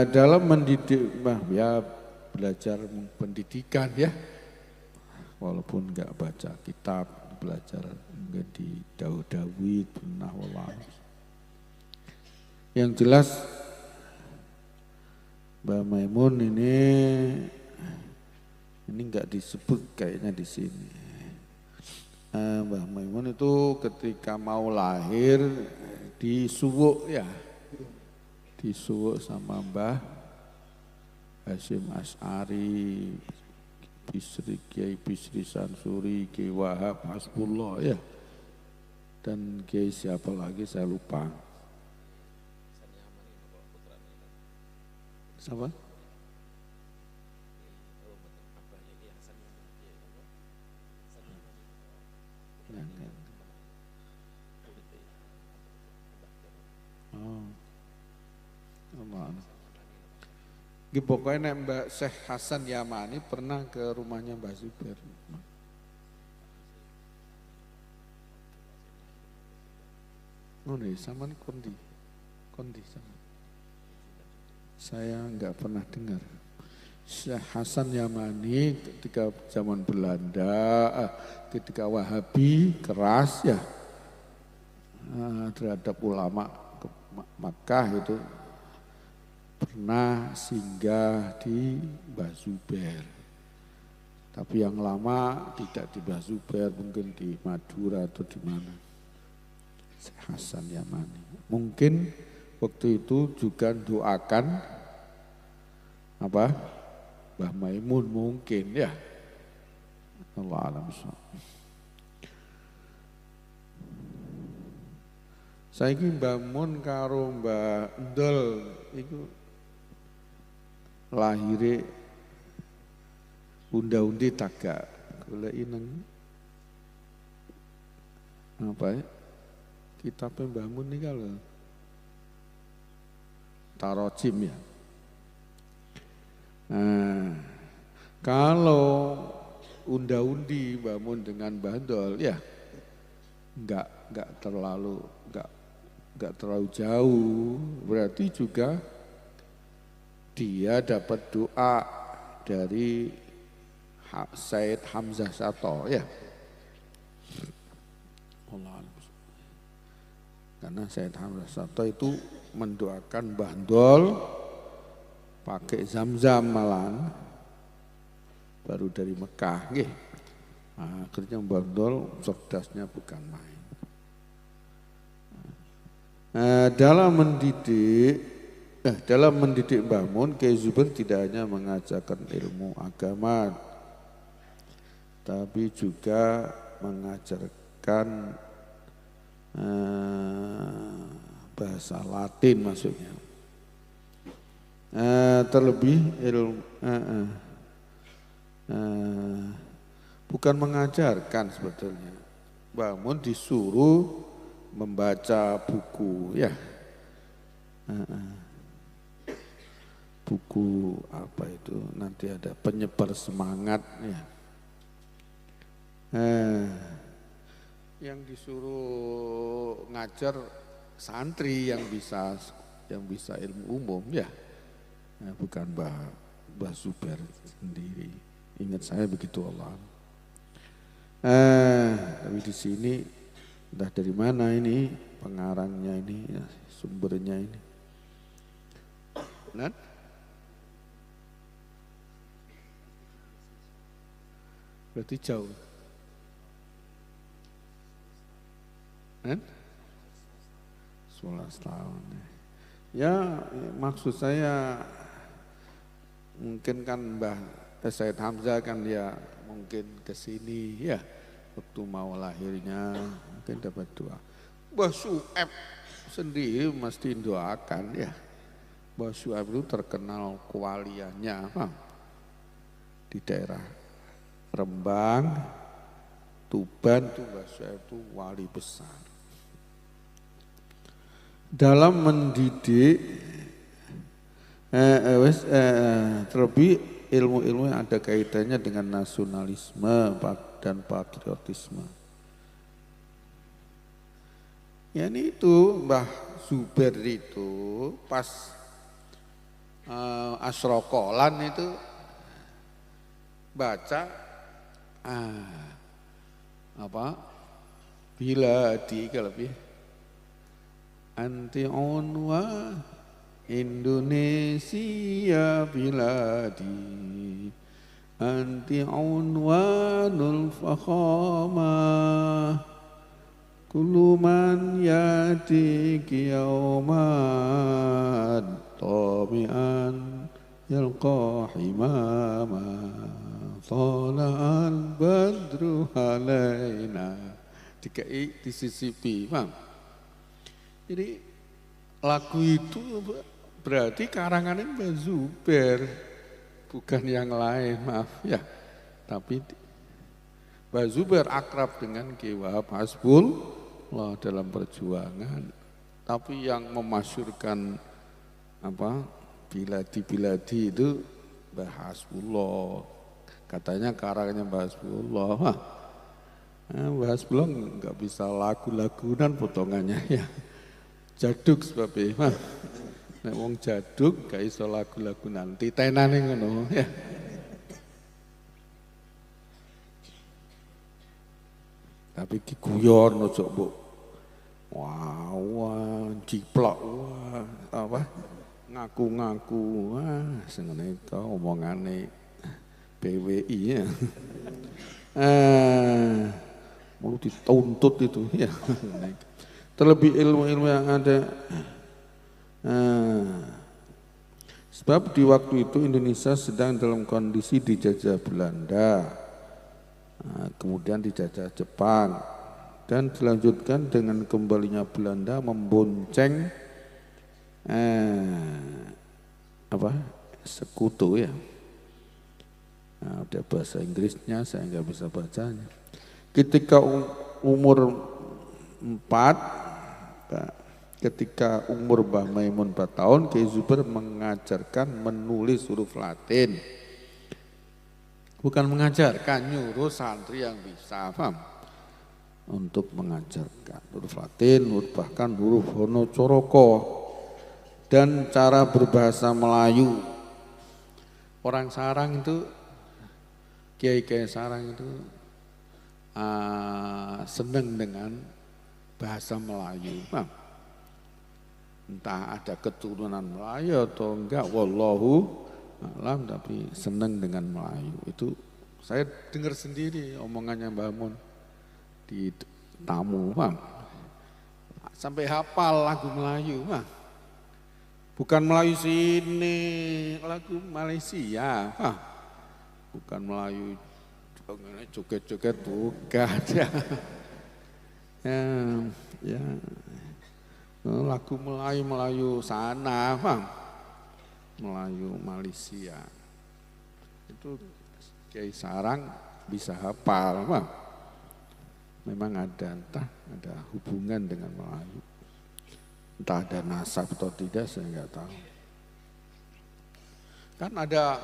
Dalam mendidik, ya belajar pendidikan ya, walaupun enggak baca kitab, belajar mungkin di Dawud, Benar Wallah. Yang jelas Mbah Maimun ini enggak disebut kayaknya di sini. Mbah Maimun itu ketika mau lahir disuwuk ya, disuwuk sama Mbah Hasyim Asy'ari, Kiai Bisri Sansuri, Kiai Wahab Hasbullah ya, dan Kiai siapa lagi saya lupa. Siapa? Oh, Allah. Pokoknya Mbak Syekh Hasan Yamani pernah ke rumahnya Mbak Zubair. Oh nih, sama kondi sama. Saya enggak pernah dengar. Syekh Hasan Yamani ketika zaman Belanda, ketika Wahabi keras ya terhadap ulama ke Makkah itu, pernah singgah di Mbah Zubair. Tapi yang lama tidak di Mbah Zubair, mungkin di Madura atau di mana. Syekh Hasan Yamani. Mungkin waktu itu juga doakan apa? Mbah Maimun mungkin ya. Allah alam. Saiki Mbah Mun karo Mbah Ndol iku lahire unda-undi tagak goleki nang apa ya? Kitab Mbah Mun iki lho. Tarojim ya. Nah, kalau unda-undi Mbah Mun dengan Mbah Ndol ya enggak terlalu jauh, berarti juga dia dapat doa dari Said Hamzah Sato ya. Karena Said Hamzah Sato itu mendoakan Mbah Ndol pakai zam-zam malan baru dari Mekah nggih. Nah, akhirnya Mbah Ndol cerdasnya bukan main. Dalam mendidik Mbah Mun, Kiai Zubair tidak hanya mengajarkan ilmu agama, tapi juga mengajarkan bahasa Latin maksudnya. Terlebih bukan mengajarkan sebetulnya. Mbah Mun disuruh membaca buku ya, buku apa itu nanti ada penyebar semangat ya. Yang disuruh ngajar santri yang bisa ilmu umum ya, bukan Mbah Zubair sendiri. Ingat saya begitu Allah. Tapi di sini entah dari mana ini pengarangnya ini, ya, sumbernya ini. Nah, berarti jauh. Kan? 11 tahun. Ya, maksud saya mungkin kan Mbah Said Hamzah kan dia mungkin ke sini ya waktu mau lahirnya mungkin dapat doa. Mbah Syu'ab sendiri mesti doakan ya. Mbah Syu'ab itu terkenal kewaliannya. di daerah Rembang, Tuban itu Mbah Syekh itu wali besar. Dalam mendidik terlebih ilmu-ilmu yang ada kaitannya dengan nasionalisme dan patriotisme. Ya ini itu Mbah Zubair itu pas asrokolan itu baca biladi lebih anti unwa Indonesia biladi anti unwanul fakhamah kullu man yatik yawman tabi'an yalqa himama tala'al badru alaina disisipi, paham? Jadi lagu itu berarti karangannya Mbah Zubair, bukan yang lain, maaf ya. Tapi Mbah Zubair akrab dengan Ki Wahab Hasbullah dalam perjuangan. Tapi yang memasyurkan biladi itu Mbah Hasbullah. Katanya karangannya Mbah Hasbullah. Mbah Hasbullah nggak bisa lagu-lagunan potongannya ya. Jaduk sebabnya. Nek wong jaduk gak iso lagu-lagunan. Titenane ngono ya. Tapi ki guyon ojo mbok. Wah, jiplok ngaku-ngaku. Senengane to omongane PWI ya. Mau dituntut itu ya. Terlebih ilmu-ilmu yang ada. Sebab di waktu itu Indonesia sedang dalam kondisi dijajah Belanda, kemudian dijajah Jepang, dan dilanjutkan dengan kembalinya Belanda membonceng sekutu ya. Ada bahasa Inggrisnya, saya nggak bisa bacanya. Ketika umur 4, ketika umur Mbah Maimun 4 tahun, Kiai Zubair mengajarkan menulis huruf Latin. Bukan mengajarkan, nyuruh santri yang bisa, paham? Untuk mengajarkan huruf Latin, bahkan huruf Honocoroko, dan cara berbahasa Melayu. Orang sarang itu, kiai-kiai sarang itu senang dengan bahasa Melayu, paham? Entah ada keturunan Melayu atau enggak, wallahu alam, tapi senang dengan Melayu. Itu saya dengar sendiri omongannya Mbah Mun di tamu, paham? Sampai hafal lagu Melayu, paham? Bukan Melayu sini, lagu Malaysia, paham? Bukan Melayu joget-joget, bukan ya. Lagu Melayu sana, paham? Melayu Malaysia. Itu Kiai Sarang bisa hafal, paham? Memang entah ada hubungan dengan Melayu. Entah ada nasab atau tidak, saya enggak tahu. Kan ada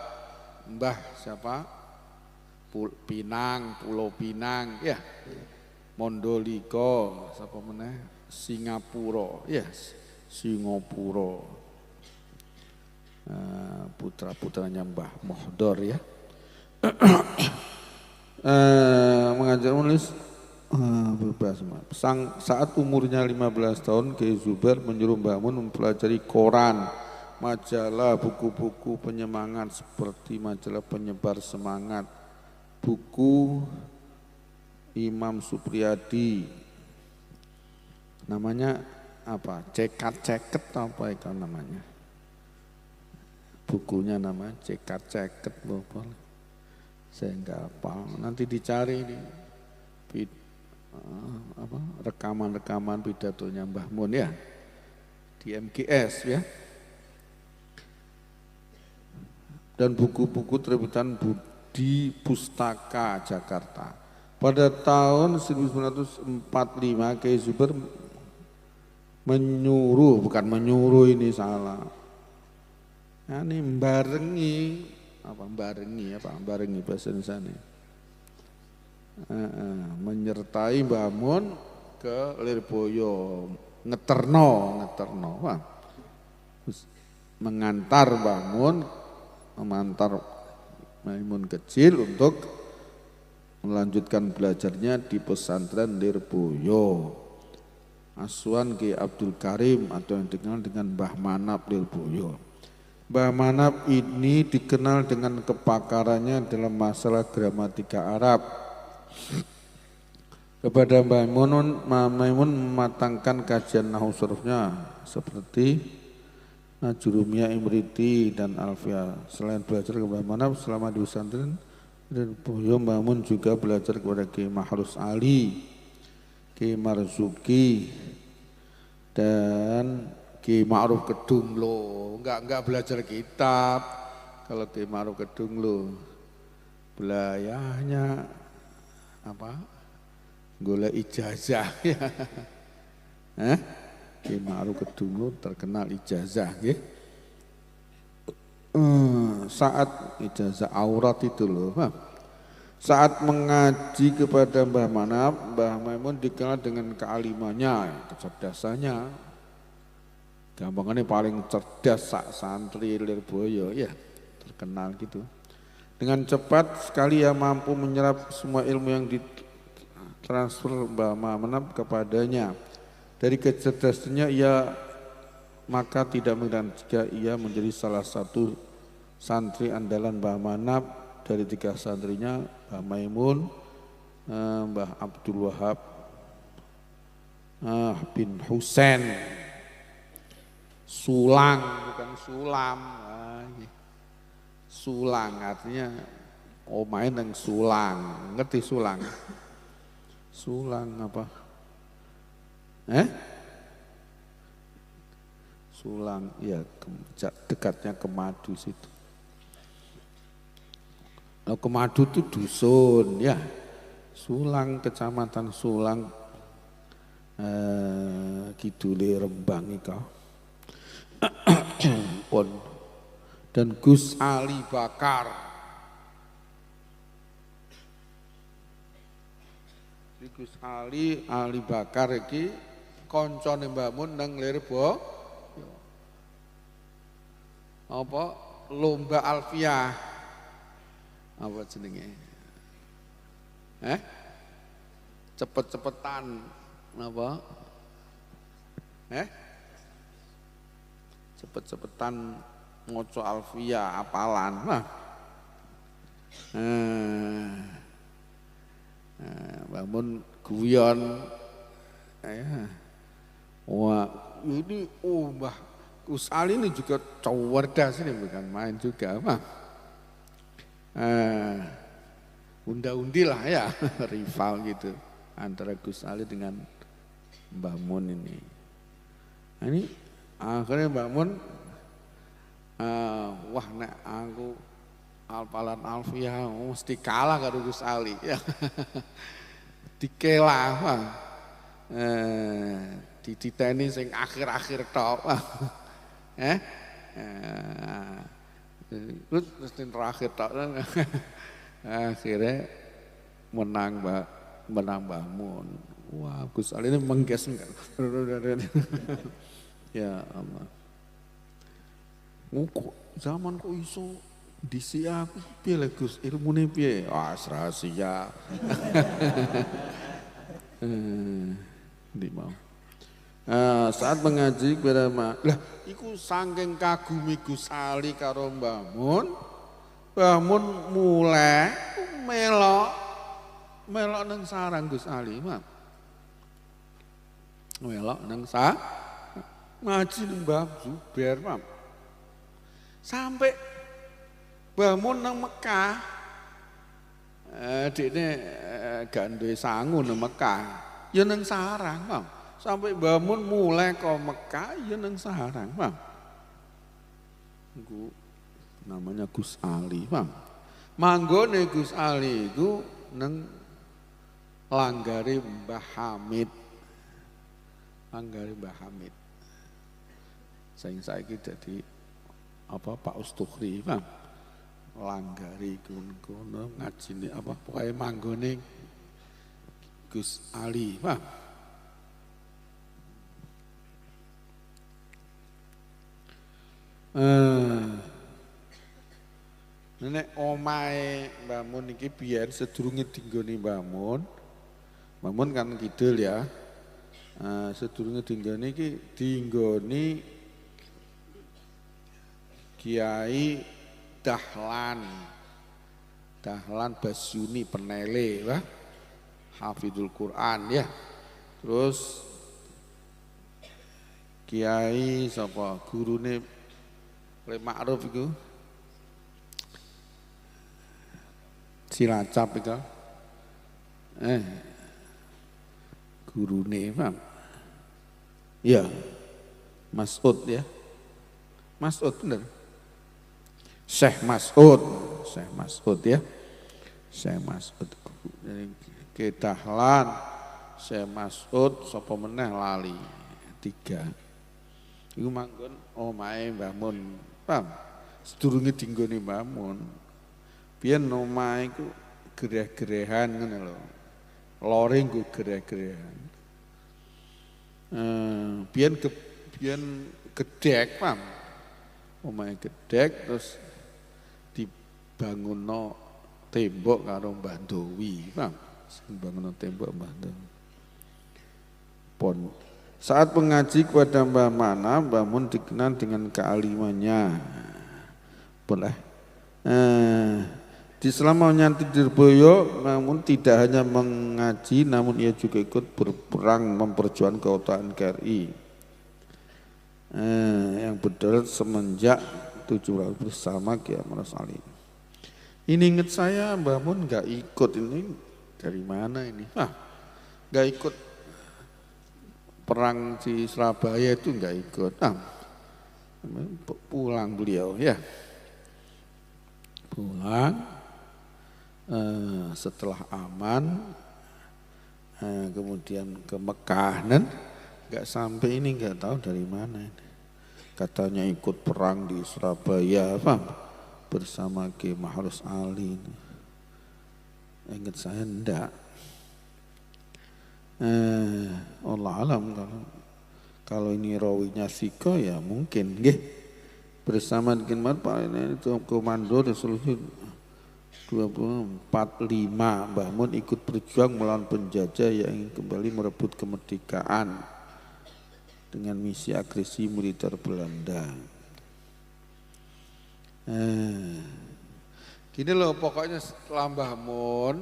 Mbah siapa? Pulau Pinang, ya. Mondoliko, siapa meneh? Singapura, yes, Singapura, putra-putranya Mbah Mohdor ya, mengajar menulis berbahasa. Saat umurnya 15 tahun, Kiai Zubair menyuruh Mbah Mun mempelajari koran, majalah, buku-buku penyemangat seperti majalah penyebar semangat, buku Imam Supriyadi. Namanya apa? Cekat-ceket apa itu namanya? Bukunya namanya Cekat-ceket, boleh. Saya enggak hafal. Nanti dicari di rekaman-rekaman pidatonya Mbah Mun ya. Di MGS ya. Dan buku-buku terbitan di Pustaka Jakarta. Pada tahun 1945 Kiai Zubair menyuruh, bukan menyuruh ini salah. Nah, ini barengi bahasa Indonesia. Menyertai Mbah Mun ke Lirboyo, ngeterno. Wah. Mengantar Mbah Mun, mengantar Maimun kecil untuk melanjutkan belajarnya di pesantren Lirboyo. Asuhan Ki Abdul Karim atau yang dikenal dengan Mbah Manap Lirboyo. Mbah Manap ini dikenal dengan kepakarannya dalam masalah gramatika Arab. Kepada Mbah Maimun mematangkan kajian nahwu surufnya seperti Jurumiyah, Imriti dan Alfiah. Selain belajar ke Mbah Manap selama di pesantren Lirboyo, Mbah Mun juga belajar kepada Ki Mahrus Ali, Ki Marzuki dan Ki Ma'ruf Kedung lo. Enggak belajar kitab. Kalau Ki Ma'ruf Kedung lo belayahnya apa? Golek ijazah ya. Ki Ma'ruf Kedung lo terkenal ijazah nggih. Saat ijazah aurat itu loh. Saat mengaji kepada Mbah Manap, Mbah Maimun dikenal dengan kealimannya, kecerdasannya. Gampangannya paling cerdas sak santri Lirboyo ya, terkenal gitu. Dengan cepat sekali ia mampu menyerap semua ilmu yang ditransfer Mbah Manap kepadanya. Dari kecerdasannya ia maka tidak mengherankan jika ia menjadi salah satu santri andalan Mbah Manap dari 3 santrinya, Mbah Maimun, Mbah Abdul Wahab bin Husain. Sulang bukan sulam. Sulang artinya main yang sulang. Ngerti sulang? Sulang apa? Sulang ya dekatnya ke Madu situ. Kemadu itu dusun ya. Sulang, kecamatan Sulang, kidule Rembang itu. Dan Gus Ali Bakar. Gus Ali Bakar iki kancane Mbah Mun nang Lirboyo. Apa lomba Alfiah. Apa jenenge? Cepet-cepetan apa? Cepet-cepetan ngoco Alfiah apalan. Bangun guyon. Wah, ini Mbah Gus Ali ini juga cerdas ini, bukan main juga, Pak. Unda-undi lah ya, rival gitu antara Gus Ali dengan Mbah Mun ini. Nah, ini akhirnya Mbah Mun, wah nek aku alpalan Alfiah mesti kalah karo Gus Ali ya. Dikelah, Pak. Dititeni sing akhir-akhir tok. Terus terakhir tok. Akhirnya menang Mbah Mun. Wah, Gus Ali ini mengges enggak? Ya Allah. Zaman kok iso disi aku piye le Gus, ilmune piye? Ah, rahasia. Ndi mau. Saat mengaji kepada lah iku saking kagumi Gus Ali karo Mbah Mun mulai melok nang sarang Gus Ali, Mak. Melok nang ngaji nang Mbah Zubair, Mak. Sampai Mbah Mun nang Mekah. Dekne gak duwe sangu nang Mekah. Ya nang sarang, Mak. Sampai Mbah Mun mulai ke Mekah ya nang sarang, Mak. Namanya Gus Ali, Mak. Manggone Gus Ali iku neng langgare Mbah Hamid. Langgare Mbah Hamid. Sing saiki dadi apa Pak Ustukhri, paham? Langgare kono ngajine apa pokoke manggone Gus Ali, paham? Nek omahe Mbah Mun iki biyen sedurunge dinggone Mbah Mun. Mbah Mun kan kidul ya. Sedurunge dinggone iki dinggone Kiai Dahlan. Dahlan Basyuni Penele, wah. Hafidul Quran ya. Terus Kiai sapa gurune Le Ma'ruf iku Cilacap itu, gurune paham? Ya, Mas'ud ya, Mas'ud bener, Syekh Mas'ud ya, Syekh Mas'ud, Ki Dahlan, Syekh Mas'ud, sapa meneh lali, 3. Iku manggon omahe Mbah Mun, paham? Sedurunge dinggone Mbah Mun. Biyen omahe iku gereh-gerehan ngono lho. Lore nggo gereh-gerehan. Biyen gedhek, paham? Omahe gedhek terus dibangunno tembok karo Mbah Dowi, paham? Sing bangunno tembok Mbah Dowi. Pon. Saat mengaji kepada Mbah Mana, Mbah Mun dikenal dengan kealimannya. Boleh. Di selama menyanti Dirboyo, namun tidak hanya mengaji, namun ia juga ikut berperang memperjuangkan keutuhan KRI. Yang berdaulat semenjak 17 bersama Kiai Maros Ali. Ini ingat saya Mbah Mun nggak ikut, ini dari mana ini? Nggak ikut perang di Surabaya itu nggak ikut. Pulang beliau ya. Pulang. Setelah aman, kemudian ke Mekah dan nggak sampai ini nggak tahu dari mana ini. Katanya ikut perang di Surabaya, paham? Bersama Ki Mahrus Ali. Ingat saya enggak. Allah alam kalau ini rawinya Siko ya mungkin, nggih. Bersama dengan Pak ini itu komando dan seluruh 245 Mbah Mun ikut berjuang melawan penjajah yang ingin kembali merebut kemerdekaan dengan misi agresi militer Belanda. Gini loh pokoknya setelah Mbah Mun,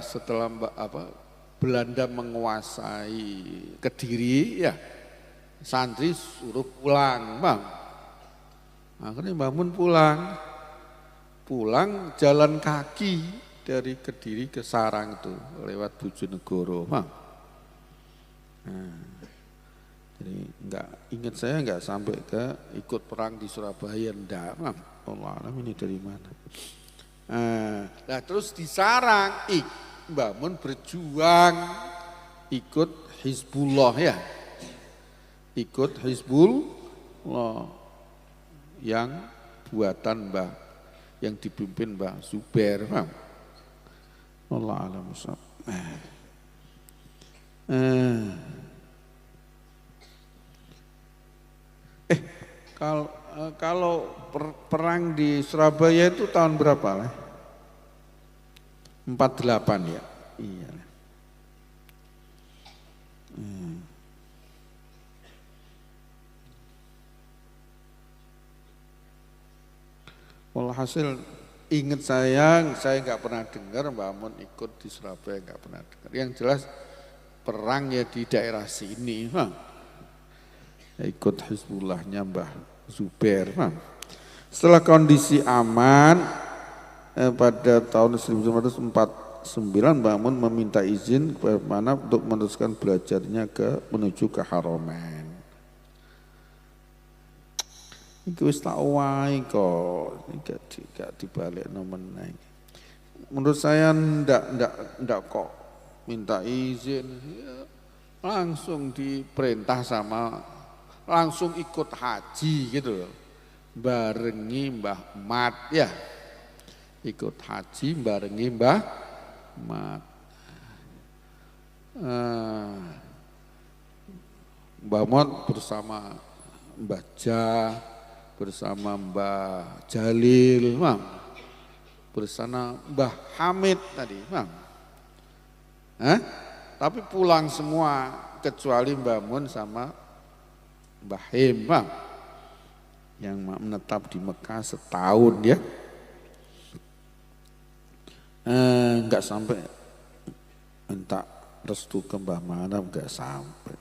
setelah Belanda menguasai Kediri ya, santri suruh pulang, Bang. Akhirnya Mbah Mun pulang jalan kaki dari Kediri ke Sarang itu lewat Bojonegoro, Bang. Jadi ingat saya enggak sampai ke ikut perang di Surabaya, enggak, Bang. Allah alam ini dari mana? Nah terus di Sarang, Mbah Mun berjuang ikut Hizbullah ya, ikut Hizbullah yang buatan yang dipimpin Mbah Zubair, paham? Allah alam usab. Kalau perang di Surabaya itu tahun berapa lah? 48 ya. Iya. Walhasil ingat saya nggak pernah dengar Mbah Mun ikut di Surabaya, nggak pernah dengar. Yang jelas perang ya di daerah sini, ya, ikut Hizbullahnya Mbah Zubair. Setelah kondisi aman pada tahun 1949 Mbah Mun meminta izin kepada mana untuk meneruskan belajarnya menuju ke Haromen. Iki wis tak wae kok, gak dibalekno meneh. Menurut saya ndak kok minta izin, ya, langsung diperintah sama langsung ikut haji gitu loh. Barengi Mbah Mat ya. Ikut haji barengi Mbah Mat. Mbah Mat bersama Mbah Jah, bersama Mbah Jalil, bersama Mbah Hamid tadi, tapi pulang semua kecuali Mbah Mun sama Mbah Him, yang menetap di Mekah setahun ya. Enggak sampai minta restu ke Mbah Manaf, enggak sampai.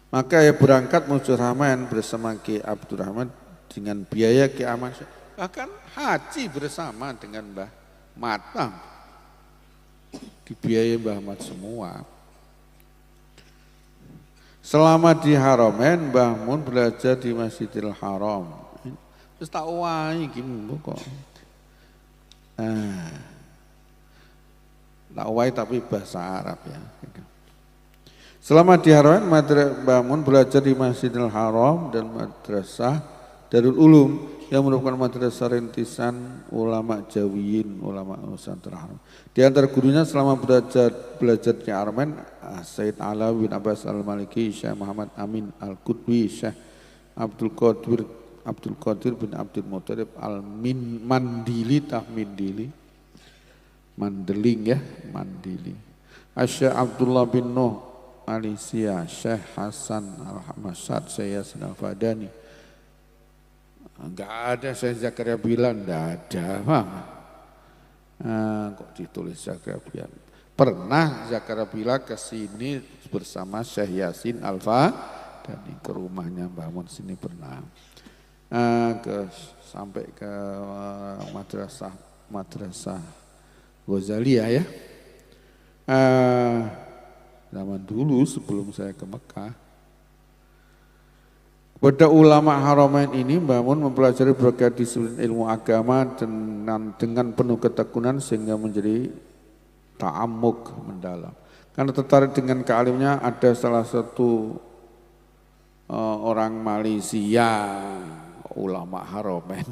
Maka ya berangkat Muhammad Rahman bersama Ki Abdurrahman dengan biaya Ki Aman, bahkan haji bersama dengan Mbah Mat, dibiayai Mbah Mat semua. Selama di Haramain, Mbah Mun belajar di Masjidil Haram. Terus tak wae gini kok. Tak wae tapi bahasa Arab ya. Selama di Haramain, Mbah Mun belajar di Masjidil Haram dan Madrasah Darul Ulum yang merupakan madrasah rintisan ulama Jawiyin, ulama Nusantara. Di antara gurunya selama belajar di Haramain, Sayyid Alawi bin Abbas Al-Maliki, Syekh Muhammad Amin Al-Qudwi, Syekh Abdul Qadir bin Abdul Muttalib Al-Mandili, Mandeling ya, Mandili. Syekh Abdullah bin Nuh Malaysia, Syekh Hasan Al-Hamashad, Syekh Yasin Al-Fadani. Enggak ada Syekh Zakaria Bilan, enggak ada. Kok ditulis Zakaria Bilan? Pernah Zakaria Bilan ke sini bersama Syekh Yasin Al-Fadani, ke rumahnya Mbah Mun sini pernah. Sampai ke madrasah Ghazaliyah ya. Zaman dulu sebelum saya ke Mekah. Pada ulama Haramain ini Mbah Mun mempelajari berbagai disiplin ilmu agama dengan penuh ketekunan sehingga menjadi ta'amuk mendalam. Karena tertarik dengan kealimnya, ada salah satu orang Malaysia, ulama Haramain.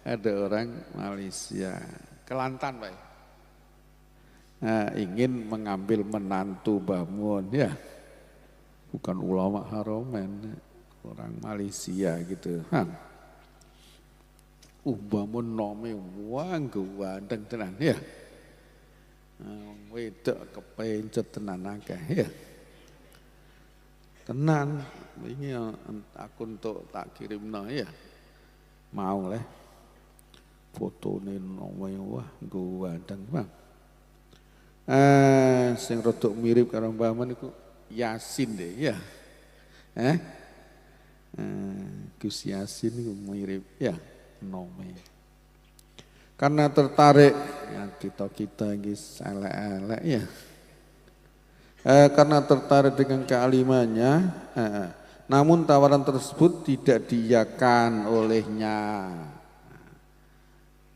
Ada orang Malaysia, Kelantan Pak. Ingin mengambil menantu Mbah Mun ya, bukan ulama Haramain, orang Malaysia gitu. Mbah Mun nome ganteng tenan ya, wedok kepencet tenan akeh ya, tenan. Ini aku untuk tak kirimno ya, mau leh fotone nome ganteng bang. Sing rodok mirip karo Mbah Mun iku Yasin deh ya. Gus Yasin iku mirip ya nome. Karena tertarik ya kita iki elek-elek ya. Karena tertarik dengan kealimannya, namun tawaran tersebut tidak diiyakan olehnya.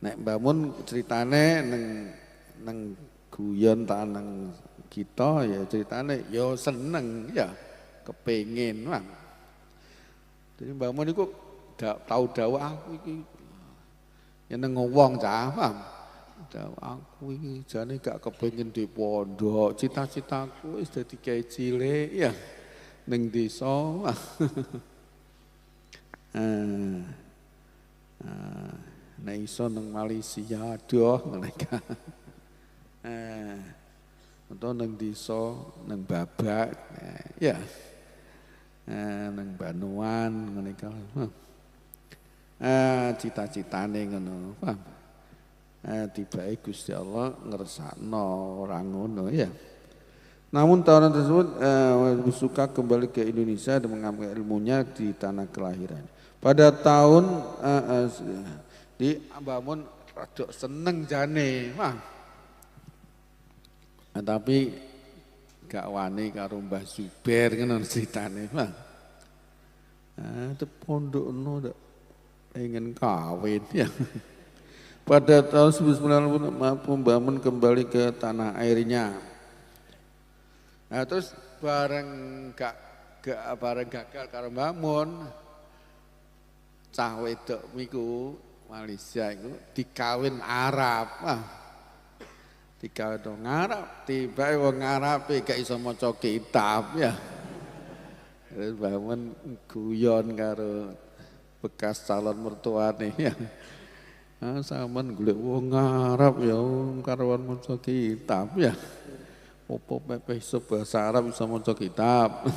Nek Mbah Mun ceritane neng guyon tak nang kita ya ceritane ya seneng ya kepengin bang. Jadi Mbah Mun iku tau dawuh aku iki ya nang wong cah bang. Dawuh aku iki jane gak kepengin di pondok, cita-citaku wis dadi kiai cilik ya ning desa. Nek iso nang Malaysia adoh mereka. Atau nang desa, nang Babak, ya, nang Banuan, mereka, cita-citane ngono, paham? Tiba-tiba Gusti Allah ngersakno orang ngono ya. Namun tawaran tersebut suka kembali ke Indonesia dan mengambil ilmunya di tanah kelahiran. Pada tahun di Mbah Mun rada seneng jane, tapi gak wani karo Mbah Zubair ngono ceritane, Itu pondokno ingin kawin ya. Pada tahun 1990 Mbah Mun kembali ke tanah airnya. Nah terus bareng gagal karo Mbah Mun, cah wedok miku Malaysia itu dikawin Arab. Dikawin wong Arab, tiba wong Arab gak iso maca kitab ya. Terus Mbah Mun guyon karo bekas calon mertuane ya. Sampean golek wong Arab ya karuan maca kitab ya. Opo pepe iso bahasa Arab iso maca kitab.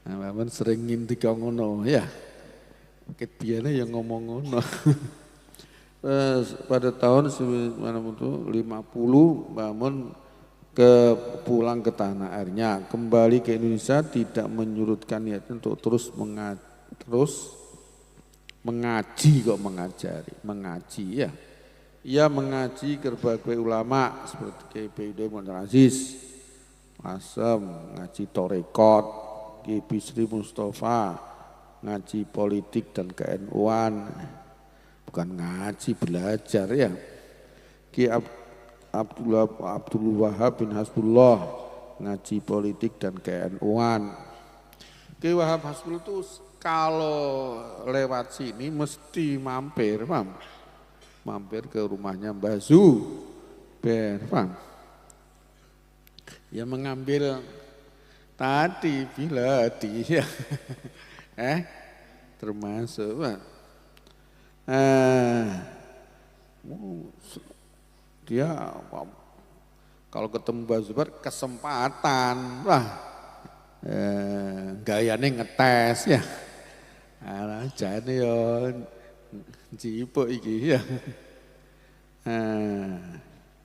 Nah, Mbah Mun sering ngintik ngono ya. Ket biyane ya ngomong ngono. Pada tahun 1950 Mbah Mun pulang ke tanah airnya, kembali ke Indonesia tidak menyurutkan niatnya untuk terus mengaji ya. Ia mengaji ke berbagai ulama seperti Kiai Muhammad Aziz, Asem, ngaji Torekot, Kiai Bisri Mustafa, ngaji politik dan ke-NU-an, bukan ngaji belajar ya. Kiai Abdul Wahab bin Hasbullah, ngaji politik dan ke-NU-an. Kiai Wahab Hasbullah itu kalau lewat sini mesti mampir ke rumahnya Mbah Zuber, ya mengambil tadi biladi ya, termasuk dia kalau ketemu Mbah Zuber kesempatan, gayane ngetes ya. Jane yo jipuk iki ya.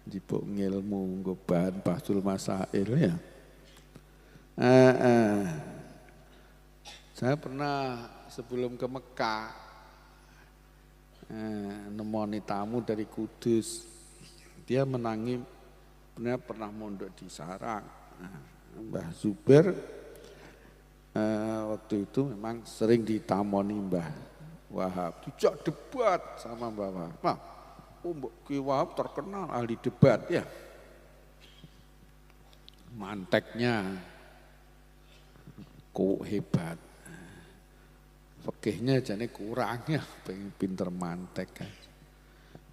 Jipuk ngilmu nggo bahan bahsul masail ya. Saya pernah sebelum ke Mekah nemoni tamu dari Kudus. Dia menangi benar pernah mondok di Sarang. Mbah Zuber waktu itu memang sering ditamoni Mbah Wahab, dijak debat sama Mbah Wahab. Mbah Ki Wahab terkenal ahli debat ya. Manteknya kok hebat. Fikihnya jane kurang ya, pengen pinter mantek kan.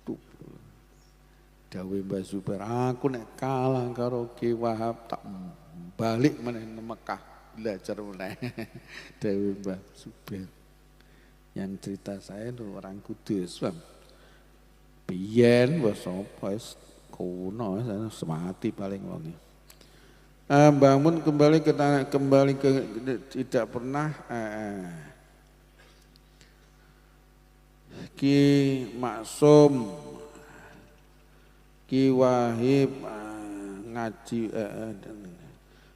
Tuh. Dawe Mbah Zuber, aku nek kalah karo Ki Wahab tak balik meneh nang Mekah belajar meneh. Dawe Mbah Zuber. Yang cerita saya itu orang Kudus, Bang. Biyen wis sapa wis kuno semati paling wonge. Mbah Mun kembali ke tidak pernah Ki Maksum, Ki Wahib ngaji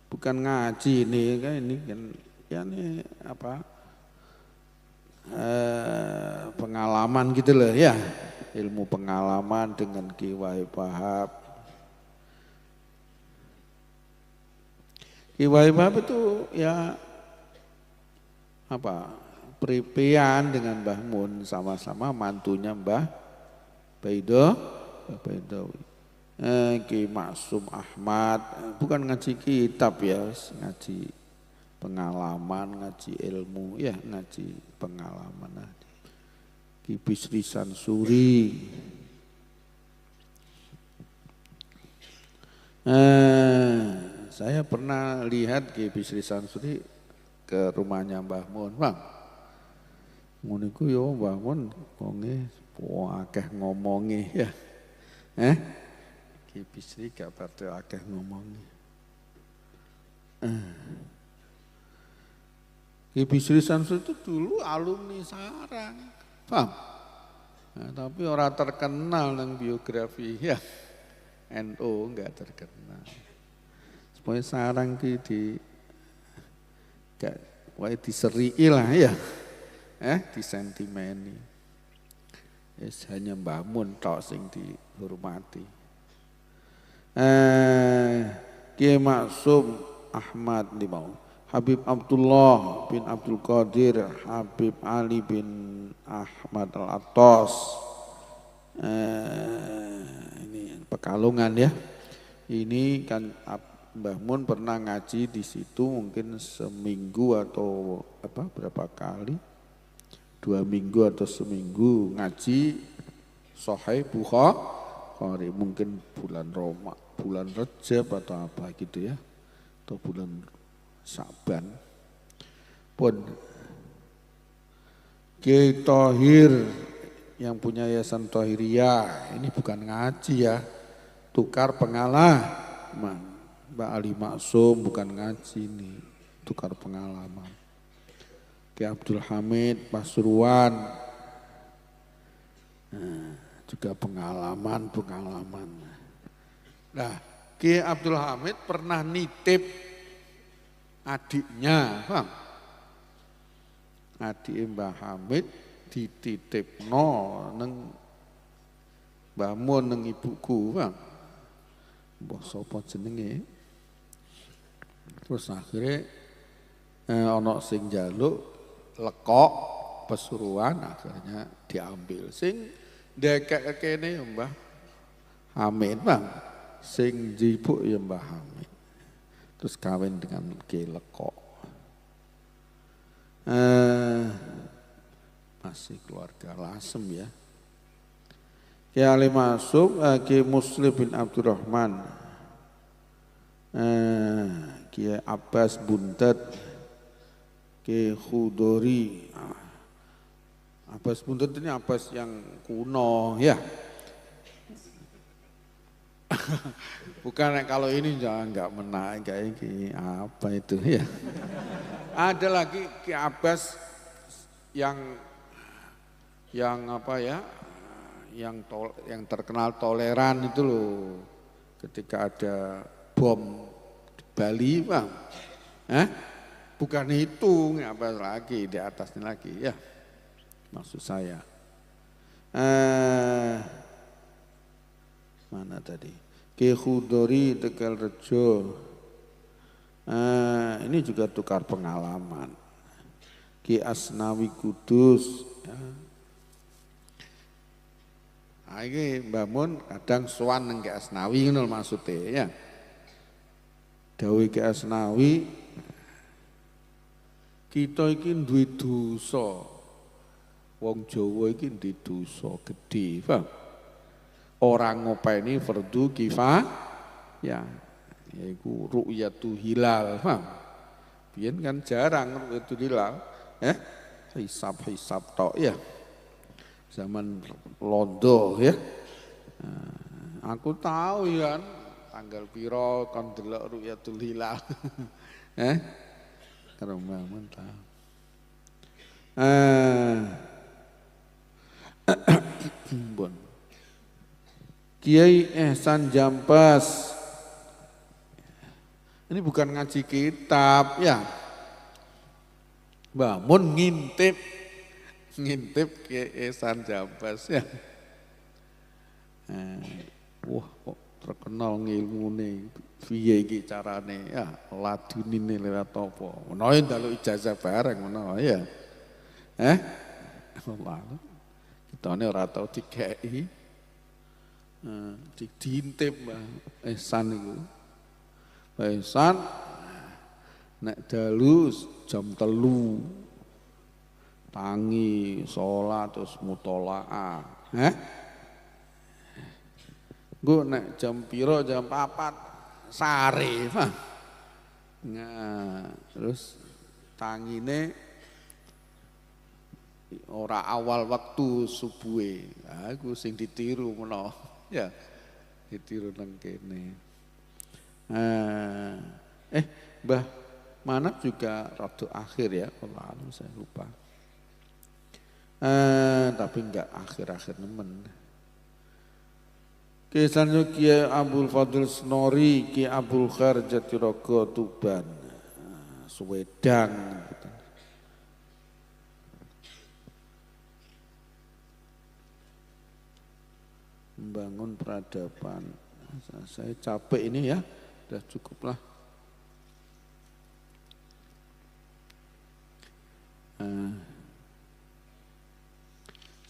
bukan ngaji ini kan ya ini apa pengalaman gitu loh ya, ilmu pengalaman dengan Ki Wahib Wahab. Ki Wahib Wahab itu ya apa pripian dengan Mbah Mun, sama-sama mantunya Mbah Baidowi. Ki Maksum Ahmad bukan ngaji kitab ya, ngaji pengalaman, ngaji ilmu ya, ngaji pengalaman. Ki Bisri Sansuri, saya pernah lihat Ki Bisri Sansuri ke rumahnya Mbah Mun, Bang. Ngono iku yo Mbah Mun wonge akeh ngomongi ya. Ki Bisri gak pate akeh ngomongi. Ki Bisri Sansuri itu dulu alumni Sarang, paham? Nah, tapi orang terkenal nang biografi ya. NU enggak terkenal. Supaya Sarang ki gak wae diserii lah ya. Disentimeni. Hanya Mbah Mun tok sing dihormati. Kiai Maksum Ahmad Limau, Habib Abdullah bin Abdul Qadir, Habib Ali bin Ahmad Al-Attas. Ini Pekalongan ya. Ini kan Mbah Mun pernah ngaji di situ mungkin seminggu atau berapa kali, 2 minggu atau seminggu ngaji Sahih Bukhari, mungkin bulan Rajab atau apa gitu ya, atau bulan Syaban. Pun Kiai Thohir yang punya Yayasan Thohiriyah, ini bukan ngaji ya, tukar pengalaman. Mbak Ali Maksum bukan ngaji nih, tukar pengalaman. Kiai Abdul Hamid Pasuruan, juga pengalaman. Nah, Kiai Abdul Hamid pernah nitip adiknya, Bang. Adik Mbah Hamid dititipno neng Mbah Mun neng ibuku, Bang. Mbah sapa jenenge? Terus akhirnya ana sing njaluk lekok Pesuruan, akhirnya diambil. Sing ndekek kene Mbah Hamid, Bang. Sing jipuk ya Mbah Hamid. Terus kawin dengan Ki Lekok. Masih keluarga Lasem ya. Ki Ali Masuk, Ki Muslim bin Abdurrahman, Ki Abbas Buntet, Ki Khudori. Abbas Buntet ini Abbas yang kuno ya. Bukan kalau ini jangan nggak menaik kayak apa itu ya. Ada lagi Ki Abbas yang apa ya? Yang terkenal toleran itu loh, ketika ada bom di Bali, Bang. Bukan itu, apa lagi di atasnya lagi ya, maksud saya. Mana tadi? Ki Khudori Tegal Rejo. Ini juga tukar pengalaman. Ki Asnawi Kudus. Ya. Ini Mbah Mun kadang sowan nang Ki Asnawi ngono maksudnya ya. Dawuh Ki Asnawi, kita iki duwe dosa. Wong Jawa iki duwe dosa gedhe, paham? Ora ngopeni fardu kifayah, yaiku ru'yatu hilal, paham? Biyen kan jarang ru'yatu hilal, hisab tok ya. Zaman londo ya. Aku tahu ya kan tanggal piro kon delok ru'yatul hilal. Karo Mbah tahu. Bon. Kiai Ehsan Jampas. Ini bukan ngaji kitab ya. Mbah Mun ngintip Kiai Ehsan Jampas ya. Wah kok terkenal ngilmune piye iki carane ya, ladunine lewat apa. Menawa njaluk ijazah bareng menawa ya. Allah. Kitane ora tau dikeki. Diintip Mbah Ehsan iku. Mbah Ehsan nek dalu jam 3 tangi sholat terus mutolaah. Gue nek jam piro jam 4 sare, Pak. Nah, terus tangine ora awal waktu subuhe. Aku sing ditiru menawa. Ya, ditiru nang kene. Mbah Manap juga rada akhir ya, kalau saya lupa. Tapi enggak akhir-akhir nemen. Kisahnya Kiai Abdul Fadil Snori, Kiai Abdul Khair Jatirogo Tuban, Sumedang. Gitu. Membangun peradaban. Saya capek ini ya, udah cukup lah.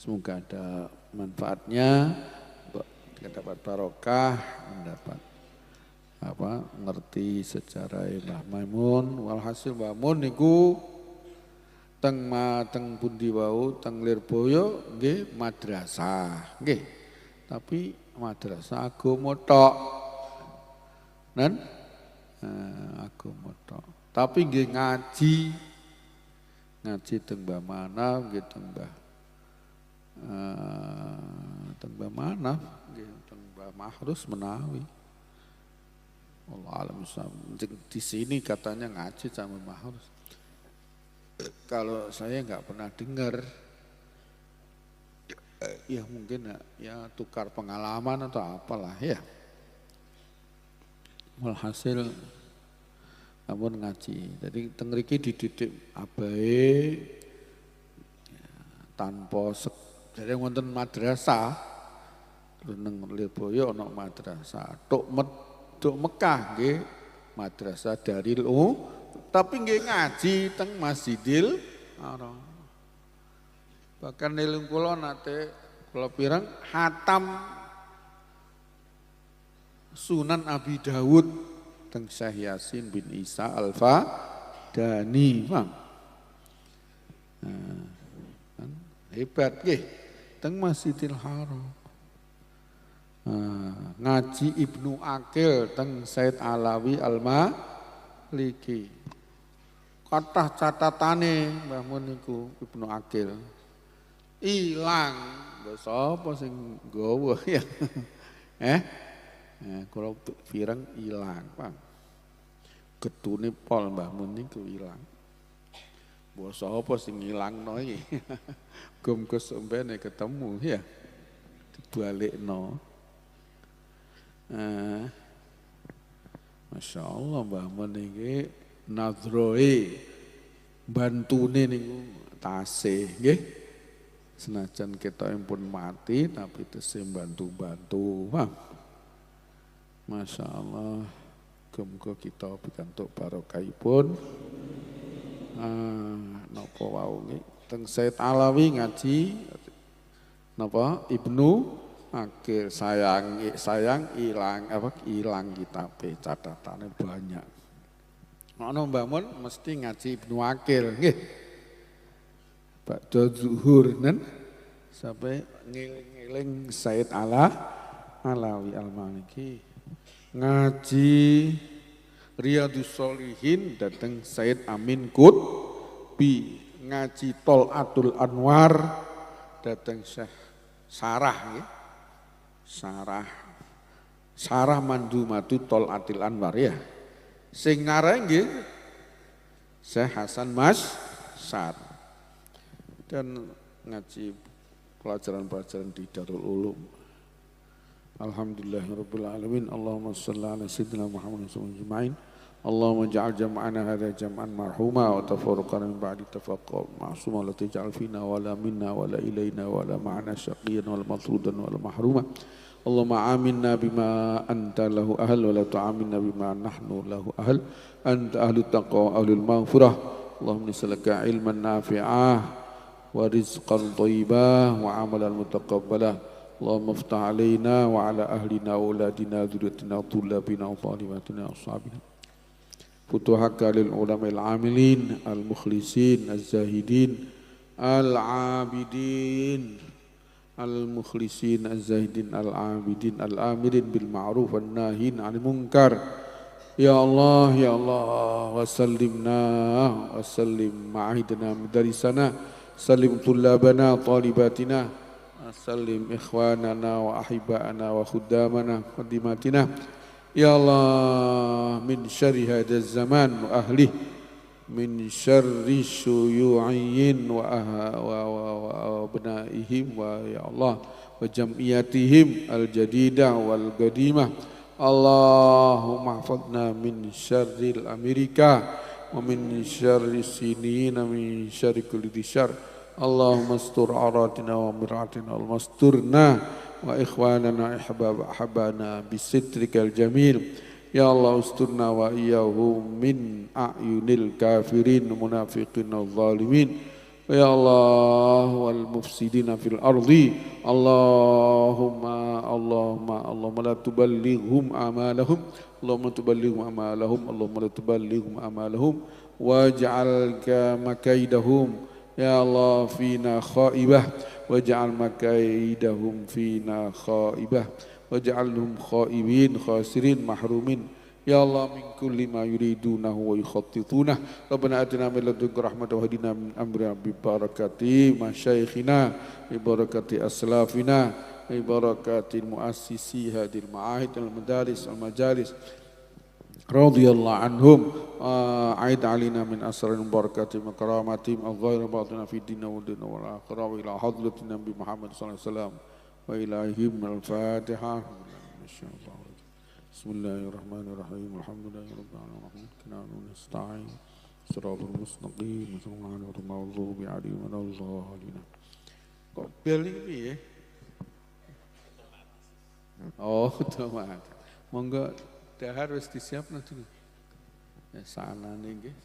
Semoga ada manfaatnya, dapat barokah, mendapat ngerti sejarah Mbah Maimun. Walhasil Mbah Mun niku teng pundi wau teng Lirboyo nggih madrasah nggih. Tapi madrasah agama tok. Nen agama tok. Tapi nggih ngaji teng Mbah Manaf nggih teng Mbah Manaf nggih teng Mbah Mahrus menawi. Allah alam di sini katanya ngaji sama Mahrus. Kalau saya nggak pernah dengar, ya mungkin ya tukar pengalaman atau apalah ya. Walhasil namun ngaji. Jadi tengriki dididik abai tanpa jadi wonten madrasah. Terus nang Lirboyo ana madrasah. Tok Mekah nggih madrasah Daril tapi nggih ngaji teng Masjidil Haram. Bahkan eling kula nate kula pirang hatam Sunan Abi Dawud teng Syekh Yasin bin Isa Al-Fadani. Hebat nggih teng Masjidil Haram. Ngaji Ibnu Aqil teng Said Alawi Al-Maliki. Kathah catatane Mbah Mun niku Ibnu Aqil. Ilang, lho sapa sing nggawa ya? Kula pireng ilang, Bang. Getune pol Mbah Mun niku ilang. Mbok sapa sing ngilangno iki? Gum-gum sembene ketemu ya. Dibalekno. Masya Allah Mbah Mun iki nadroe bantune niku tasih nggih. Senajan kita pun mati tapi tesih bantu-bantu. Masya Allah. Muga kita pikantuk barokahipun. Napa wau nggih teng Said Alawi ngaji napa Ibnu Aqil sayang ilang kitabe catatannya banyak. Ana Mbah Mun mesti ngaji Ibnu Aqil nggih. Bakda zuhur nen sampai ngiling-ngiling Said Alawi Al-Maliki. Ngaji Riyadhus Shalihin dateng Said Amin Qutbi. Ngaji Tolatul Anwar dateng Syekh Sarah nggih. Sarah Mandumatu Tolatil Anwar ya. Sing ngarang nggih Syekh Hasan Masyar. Dan ngaji pelajaran-pelajaran di Darul Ulum. Alhamdulillahirabbil alamin. Allahumma shalli ala sayyidina Muhammadin sallallahu alaihi wasallam. Allahumma ja'al jam'ana hadha jam'an marhuma wa tafarruqana min ba'di tafarruq ma'suma la taj'al fina wa la minna wa la ilayna wa la ma'ana syaqiyyan wa la matrudan wa la mahruma. Allahumma aminna bima anta lahu ahl wa la tu'aminna bima nahnu lahu ahl. Anta ahlut taqwa wa ahlul maghfirah. Allahumma nis'aluka ilman nafi'ah wa rizqan thayyibah wa amalan mutaqabbalah. Allahumma iftah alaina wa ala ahlina wa auladina dzurriyyatina tullabina wa talibatina wa ashabina. Futuhaka lil ulama'il amilin al-mukhlisin az-zahidin al-abidin al-mukhlisin az-zahidin al-abidin al-amirin bil ma'ruf wan nahin 'anil munkar. Ya Allah wa sallimna wa sallim ma'idana mudarisana sallim tullabana talibatina sallim ikhwanana wa ahibana wa khuddamana khadimatina. Ya Allah min syarri hadzal zaman wa ahli min syarri syuyu'in wa abnaihim wa ya Allah wa jam'iyatihim al-jadidah wal qadimah. Allahumma hafadna min syarril Amerika wa min syarri sinin min syarri kulli syarr. Allahumma astur auratina wa miratina wal masturna wa ikhwanana ahbabana bisitrikal jamil. Ya Allah usturna wa iyyahu min a'yunil kafirin munafiqin wal zalimin. ya Allah wal mufsidina fil ardi Allahumma la tuballighum amalahum Allahumma la tuballighum amalahum waj'al makaidahum ya Allah fina khaibah waj'al makaidahum fina khaibah waj'alhum khaibin khasirin mahrumin ya Allah min kulli ma yuridunahu wa yukhattituna Rabbana atina min ladunka rahmatan wa hadina min amrina bi barakati masyayikhina bi barakati aslafina bi barakati muassisi hadil ma'ahid al madaris al majalis radhiyallahu anhum a'id alina min asrarin barakatim karamatim al-ghayra batina fi dinna wa dinna wal akhirah wa ila hadratin nabi Muhammad sallallahu alaihi wasallam wa ilahim al-fatihah insyaallah. Bismillahirrahmanirrahim. Alhamdulillahi rabbil alamin. Wa nasta'in. Shiratal mustaqim. Shiratal maghdubi 'alaihim waladdallin. Kok bel iki ya? Oh, otomatis. Monggo dahar wis disiapno dulu. Ya sanane nggih.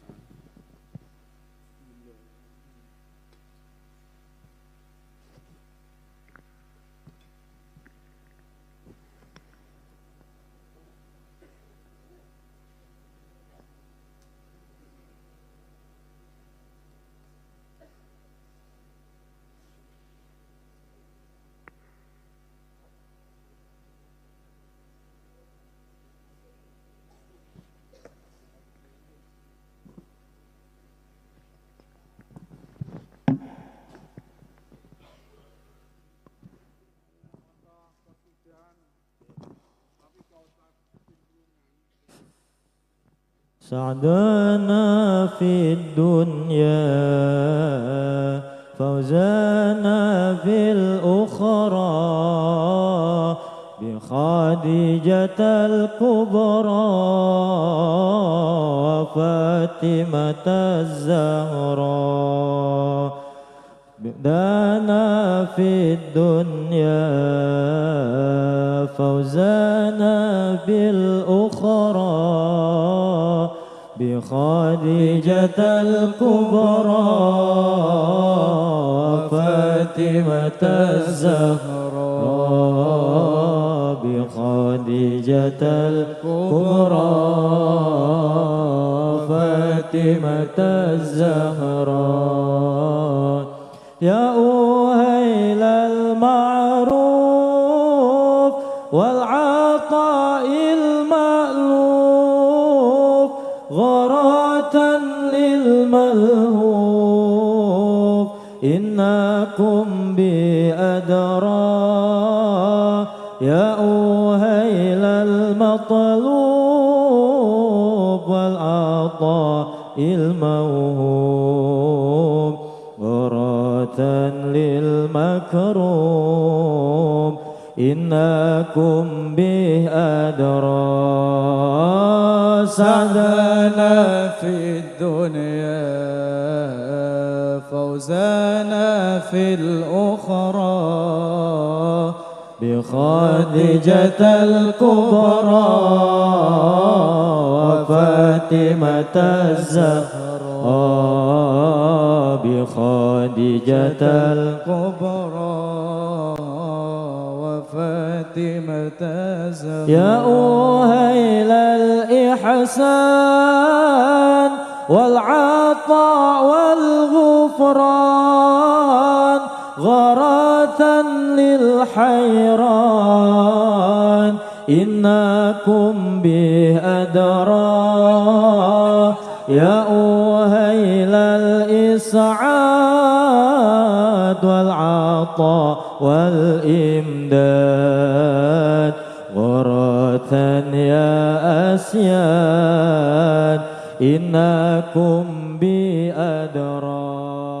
سعدنا في الدنيا فوزنا في الأخرى بخديجة الكبرى وفاطمة الزهراء بدانا في الدنيا فوزنا بالأخرى بخديجة الكبرى فاطمة الزهراء بخديجة الكبرى فاطمة الزهراء يا أهيل المعروف والعطاء المألوف غراة للملهوف إنكم بأدرى يا أهيل المطلوب والعطاء الموهوب غراة للمكروم إنكم به أدرى سعدنا في الدنيا فوزنا في الأخرى بخديجة الكبرى وفاطمة الزهراء بخديجة الكبرى وفاطمة الزهراء يا أهيل الإحسان والعطاء والغفران غراة للحيران إنكم به أدرى يا أهيل الإسعاد والعطاء والإمداد غراة يا أسياد إنكم بأدرى